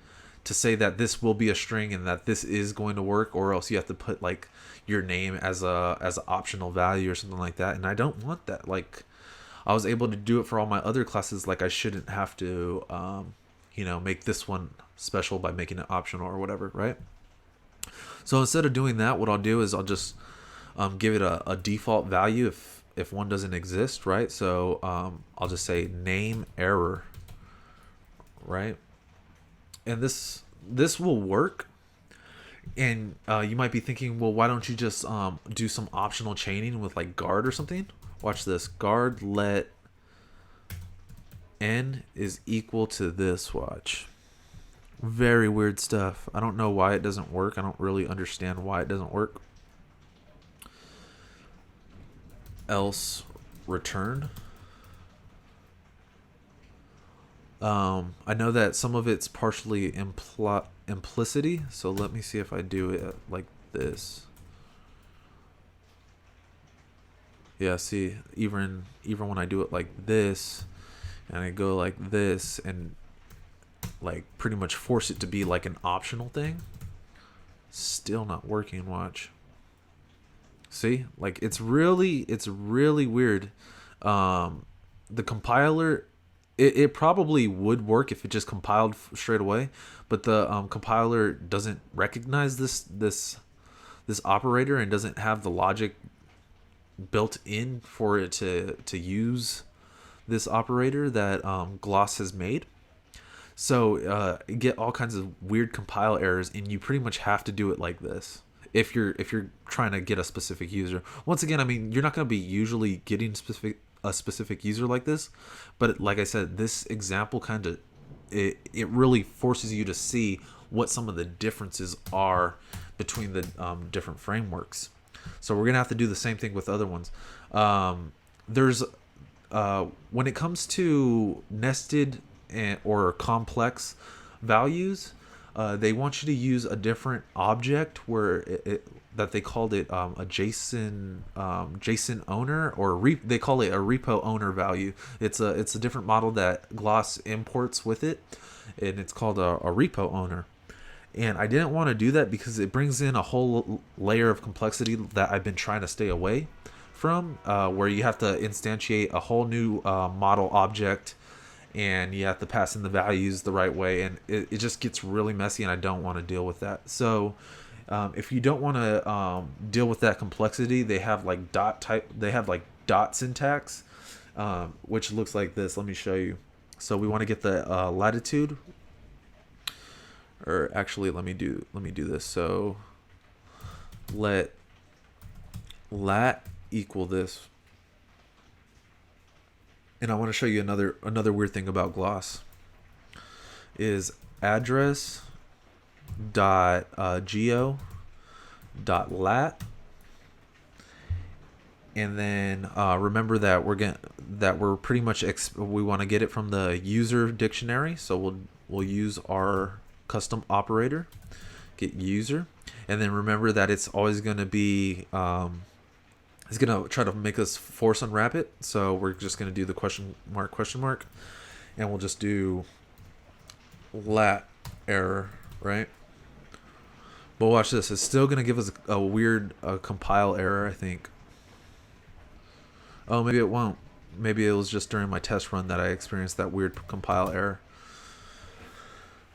to say that this will be a string and that this is going to work, or else you have to put like your name as an optional value or something like that. And I don't want that. Like, I was able to do it for all my other classes. Like, I shouldn't have to you know, make this one special by making it optional or whatever, right? So instead of doing that, what I'll do is I'll just give it a default value if one doesn't exist, right? So I'll just say name error, right? And this will work. And you might be thinking, well, why don't you just do some optional chaining with like guard or something? Watch this. Guard let n is equal to this. Watch. Very weird stuff. I don't know why it doesn't work. I don't really understand why it doesn't work. Else return. I know that some of it's partially implicity, so let me see if I do it like this. Yeah, see, even when I do it like this, and I go like this, and like pretty much force it to be like an optional thing, still not working. Watch. See, like it's really weird. The compiler, it probably would work if it just compiled straight away, but the compiler doesn't recognize this operator and doesn't have the logic built in for it to use this operator that Gloss has made. So you get all kinds of weird compile errors, and you pretty much have to do it like this if you're trying to get a specific user. Once again, I mean, you're not going to be usually getting a specific user like this, but like I said, this example kind of it really forces you to see what some of the differences are between the different frameworks. So we're gonna have to do the same thing with other ones. There's when it comes to nested or complex values, they want you to use a different object where that they called it a Json owner, or they call it a repo owner value. It's a different model that Gloss imports with it, and it's called a repo owner. And I didn't want to do that because it brings in a whole layer of complexity that I've been trying to stay away from, where you have to instantiate a whole new model object, and you have to pass in the values the right way, and it just gets really messy, and I don't want to deal with that. So if you don't want to deal with that complexity, they have like dot syntax, which looks like this. Let me show you. So we want to get the latitude, or actually let me do this. So let lat equal this. And I want to show you another weird thing about Gloss is address dot geo dot lat, and then remember that we're pretty much we want to get it from the user dictionary, so we'll use our custom operator, get user, and then remember that it's always going to be it's going to try to make us force unwrap it. So we're just going to do the question mark, and we'll just do lat error, right? But watch this. It's still going to give us a weird compile error, I think. Oh, maybe it won't. Maybe it was just during my test run that I experienced that weird compile error.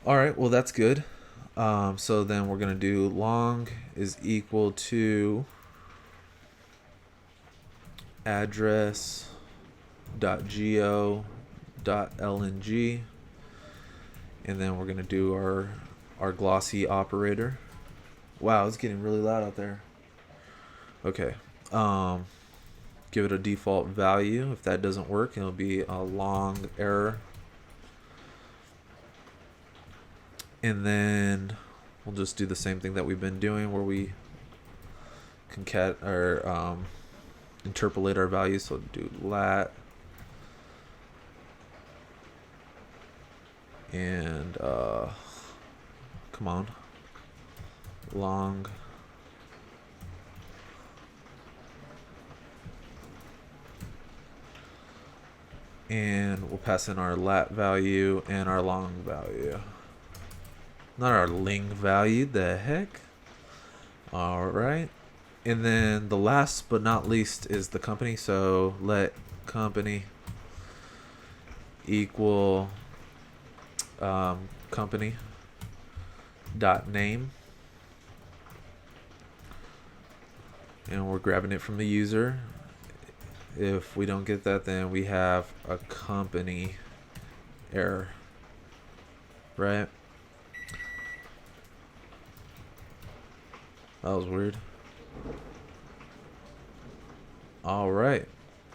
All right, well, that's good. So then we're going to do long is equal to address.go.lng, And then we're gonna do our glossy operator. Wow, it's getting really loud out there. Okay. Give it a default value. If that doesn't work, it'll be a long error. And then we'll just do the same thing that we've been doing, where we concat or interpolate our values. So do lat and come on, long. And we'll pass in our lat value and our long value. Not our ling value, the heck? Alright. And then the last but not least is the company. So let company equal company dot name. And we're grabbing it from the user. If we don't get that, then we have a company error, right? That was weird. All right,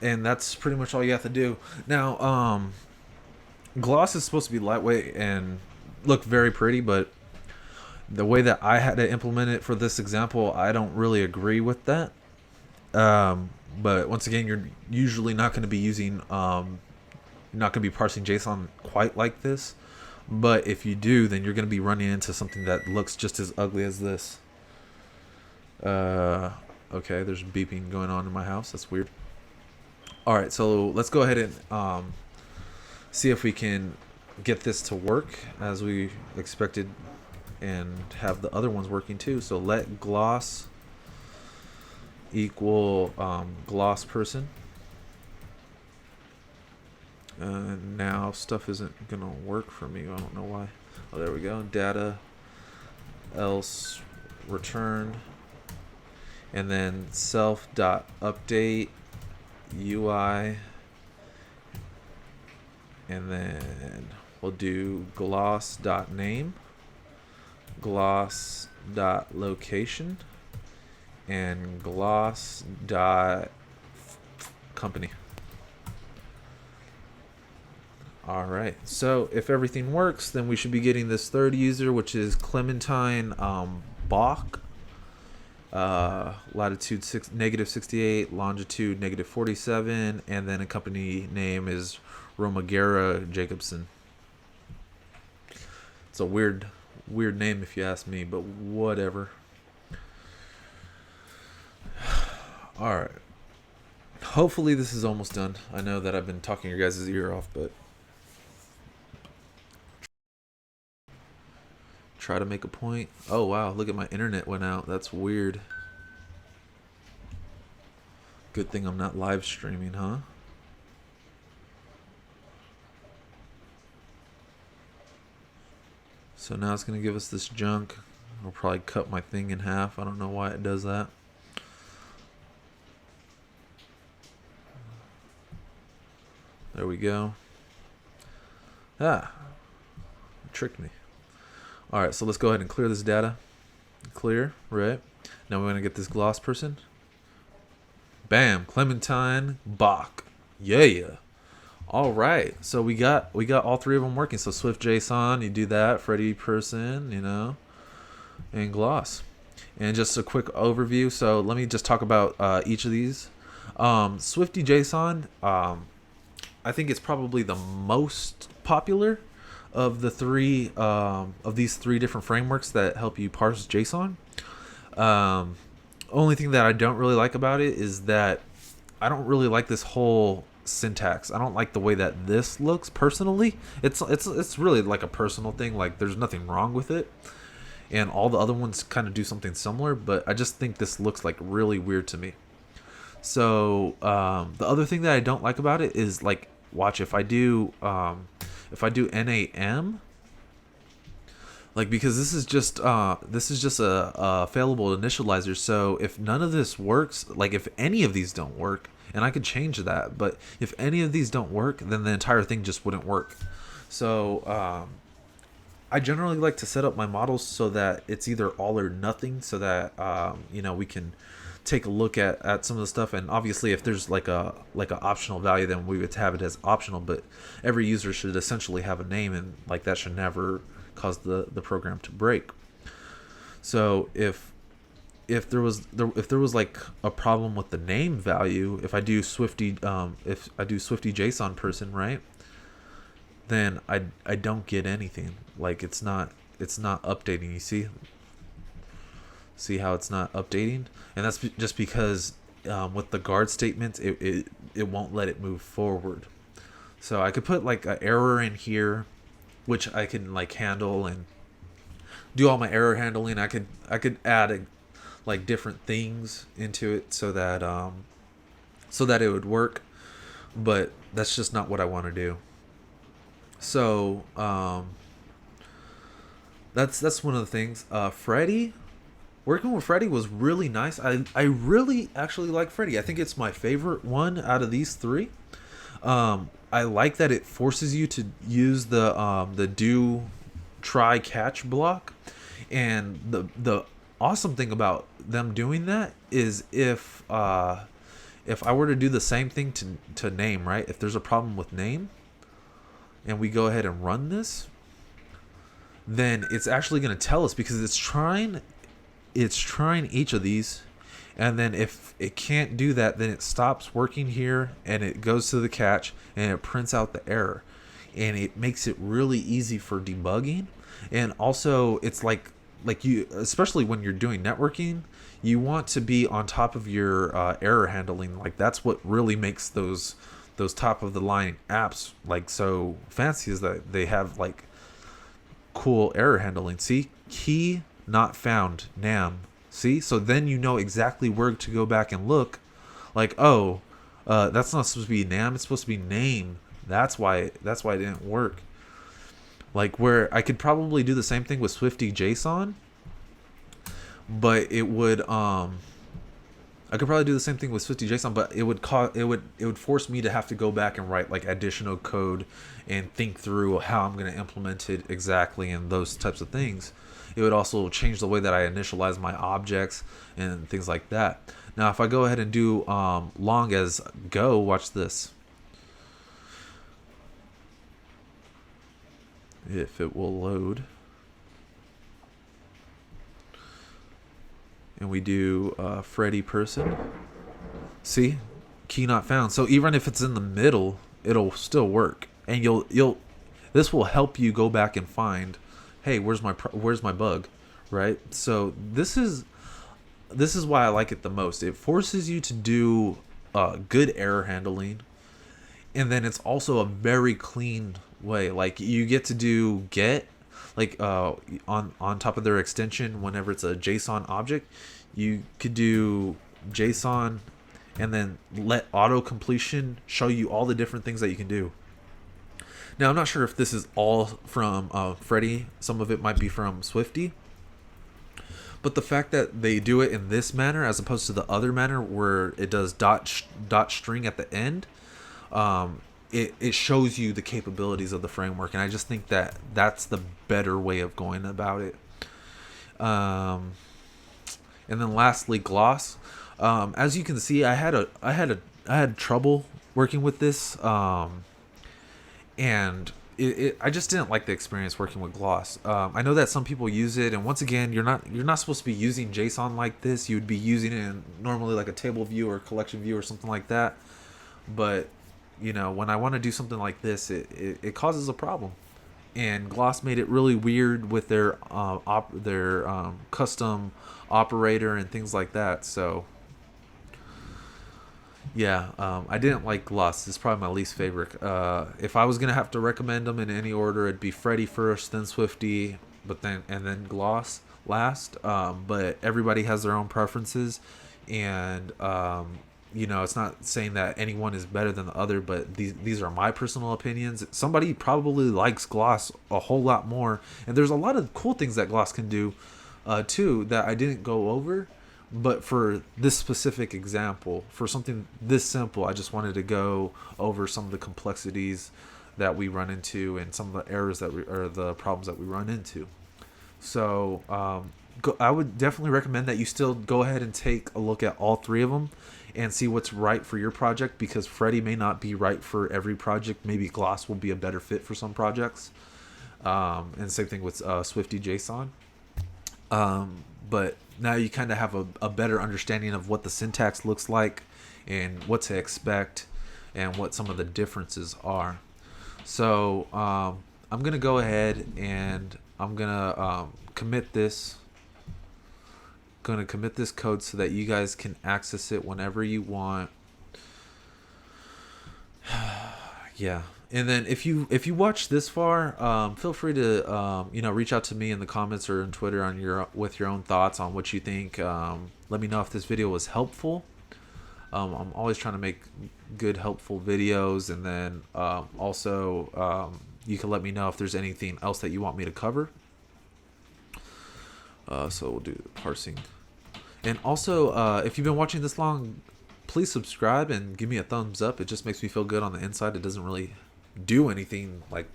and that's pretty much all you have to do. Now, gloss is supposed to be lightweight and look very pretty, but the way that I had to implement it for this example, I don't really agree with that. But once again, you're usually not going to be using, you're not going to be parsing JSON quite like this. But if you do, then you're going to be running into something that looks just as ugly as this. Okay, there's beeping going on in my house. That's weird. All right, so let's go ahead and see if we can get this to work as we expected and have the other ones working too. So let gloss equal gloss person. Now stuff isn't gonna work for me. I don't know why. Oh, there we go. Data else return, and then self dot update UI, and then we'll do gloss dot name, gloss dot location, and gloss dot company. All right, so if everything works, then we should be getting this third user, which is Clementine Bach, latitude -68, longitude -47, and then a company name is Romagera Jacobson. It's a weird name if you ask me, but whatever. All right, hopefully this is almost done. I know that I've been talking your guys' ear off, but try to make a point. Oh wow, look at my internet went out. That's weird. Good thing I'm not live streaming, huh? So now it's gonna give us this junk. I'll probably cut my thing in half. I don't know why it does that. There we go. Ah, it tricked me. All right, so let's go ahead and clear this data. Clear, right? Now we're gonna get this gloss person. Bam, Clementine Bach. Yeah. All right, so we got all three of them working. So SwiftyJSON, you do that. Fredi person, you know, and gloss. And just a quick overview. So let me just talk about each of these. SwiftyJSON, I think it's probably the most popular of the three of these three different frameworks that help you parse JSON. Only thing that I don't really like about it is that I don't really like this whole syntax. I don't like the way that this looks personally. It's really like a personal thing. Like there's nothing wrong with it, and all the other ones kind of do something similar, but I just think this looks like really weird to me. So the other thing that I don't like about it is, like, watch, if I do NAM, like, because this is just a failable initializer. So if none of this works, like if any of these don't work, and I could change that, but if any of these don't work, then the entire thing just wouldn't work. So I generally like to set up my models so that it's either all or nothing, so that we can take a look at some of the stuff. And obviously, if there's like a optional value, then we would have it as optional. But every user should essentially have a name, and like that should never cause the program to break. So if there was like a problem with the name value, if I do Swifty JSON person, right, then I don't get anything. Like it's not updating. You see how it's not updating, and that's just because with the guard statements, it won't let it move forward. So I could put like an error in here, which I can like handle and do all my error handling. I could add like different things into it so that it would work, but that's just not what I want to do. So that's one of the things. Fredi, working with Fredi was really nice. I really actually like Fredi. I think it's my favorite one out of these three. I like that it forces you to use the do try catch block, and the awesome thing about them doing that is if I were to do the same thing to name, right? If there's a problem with name, and we go ahead and run this, then it's actually going to tell us, because it's trying each of these, and then if it can't do that, then it stops working here and it goes to the catch and it prints out the error, and it makes it really easy for debugging. And also it's like you, especially when you're doing networking, you want to be on top of your error handling. Like that's what really makes those top of the line apps like so fancy, is that they have like cool error handling. See, key not found nam. See, so then you know exactly where to go back and look. Like, oh, that's not supposed to be nam, it's supposed to be name. That's why it didn't work. Like, where I could probably do the same thing with Swifty Json, but it would I could probably do the same thing with Swifty Json, but it would force me to have to go back and write like additional code and think through how I'm going to implement it exactly and those types of things. It would also change the way that I initialize my objects and things like that. Now, if I go ahead and do long as go, watch this. If it will load. And we do Freddy person. See, key not found. So even if it's in the middle, it'll still work, and you'll this will help you go back and find, hey, where's my bug, right? So this is why I like it the most. It forces you to do good error handling, and then it's also a very clean way. Like you get to do get. Like on top of their extension, whenever it's a JSON object, you could do JSON and then let auto completion show you all the different things that you can do. Now, I'm not sure if this is all from Fredi. Some of it might be from Swifty. But the fact that they do it in this manner as opposed to the other manner where it does dot string at the end, it shows you the capabilities of the framework, and I just think that that's the better way of going about it. And then lastly, gloss. As you can see, I had trouble working with this, and I just didn't like the experience working with gloss. I know that some people use it, and once again, you're not supposed to be using JSON like this. You would be using it in normally like a table view or collection view or something like that, but when I want to do something like this, it causes a problem. And Gloss made it really weird with their custom operator and things like that. So yeah, I didn't like Gloss. It's probably my least favorite. If I was gonna have to recommend them in any order, it'd be Fredi first, then Swifty, and then Gloss last. But everybody has their own preferences, and it's not saying that anyone is better than the other, but these are my personal opinions. Somebody probably likes Gloss a whole lot more, and there's a lot of cool things that Gloss can do too that I didn't go over. But for this specific example, for something this simple, I just wanted to go over some of the complexities that we run into and some of the errors that or the problems that we run into. So I would definitely recommend that you still go ahead and take a look at all three of them and see what's right for your project, because Fredi may not be right for every project. Maybe Gloss will be a better fit for some projects. And same thing with Swifty Json. But now you kind of have a better understanding of what the syntax looks like and what to expect and what some of the differences are. So I'm going to go ahead and I'm going to commit this. Going to commit this code so that you guys can access it whenever you want. Yeah. And then if you watch this far, feel free to reach out to me in the comments or on Twitter on with your own thoughts on what you think. Let me know if this video was helpful. I'm always trying to make good, helpful videos, and then also you can let me know if there's anything else that you want me to cover. So we'll do parsing. And also, if you've been watching this long, please subscribe and give me a thumbs up. It just makes me feel good on the inside. It doesn't really do anything like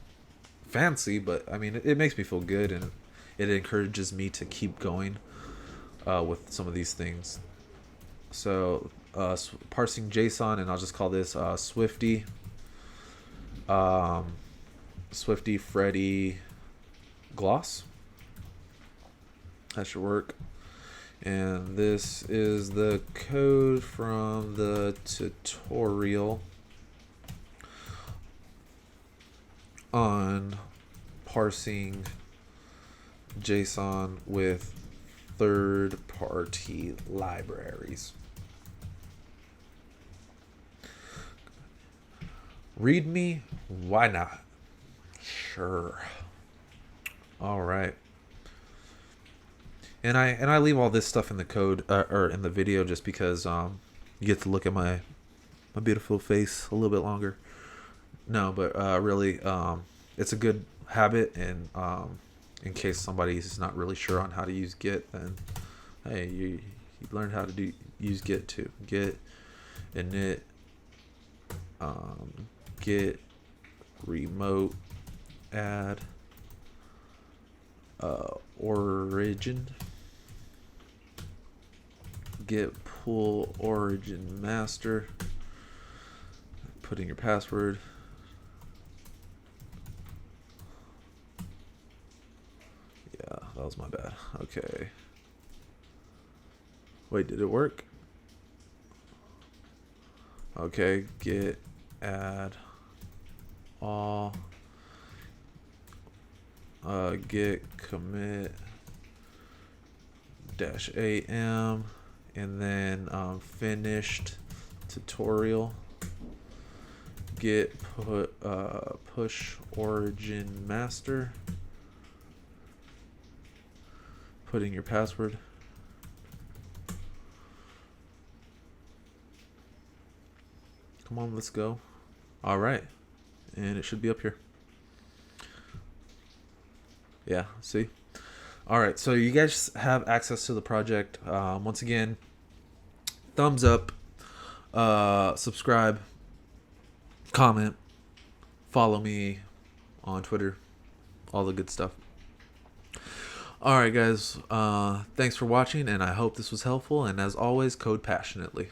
fancy, but I mean, it makes me feel good, and it encourages me to keep going with some of these things. So parsing Json, and I'll just call this Swifty Fredi gloss. That should work. And this is the code from the tutorial on parsing JSON with third-party libraries. README? Why not? Sure. All right. And I leave all this stuff in the code or in the video just because you get to look at my beautiful face a little bit longer. No, but really, it's a good habit, and in case somebody's not really sure on how to use Git, then hey, you learned how to use Git too. Git init, Git remote add origin, Git pull origin master, put in your password. Yeah, that was my bad. Okay. Wait, did it work? Okay, git add all, git commit -am, and then finished tutorial, git push origin master, put in your password. Come on, let's go. All right, and it should be up here. Yeah, see? All right, so you guys have access to the project. Once again, thumbs up, subscribe, comment, follow me on Twitter, all the good stuff. All right, guys, thanks for watching, and I hope this was helpful. And as always, code passionately.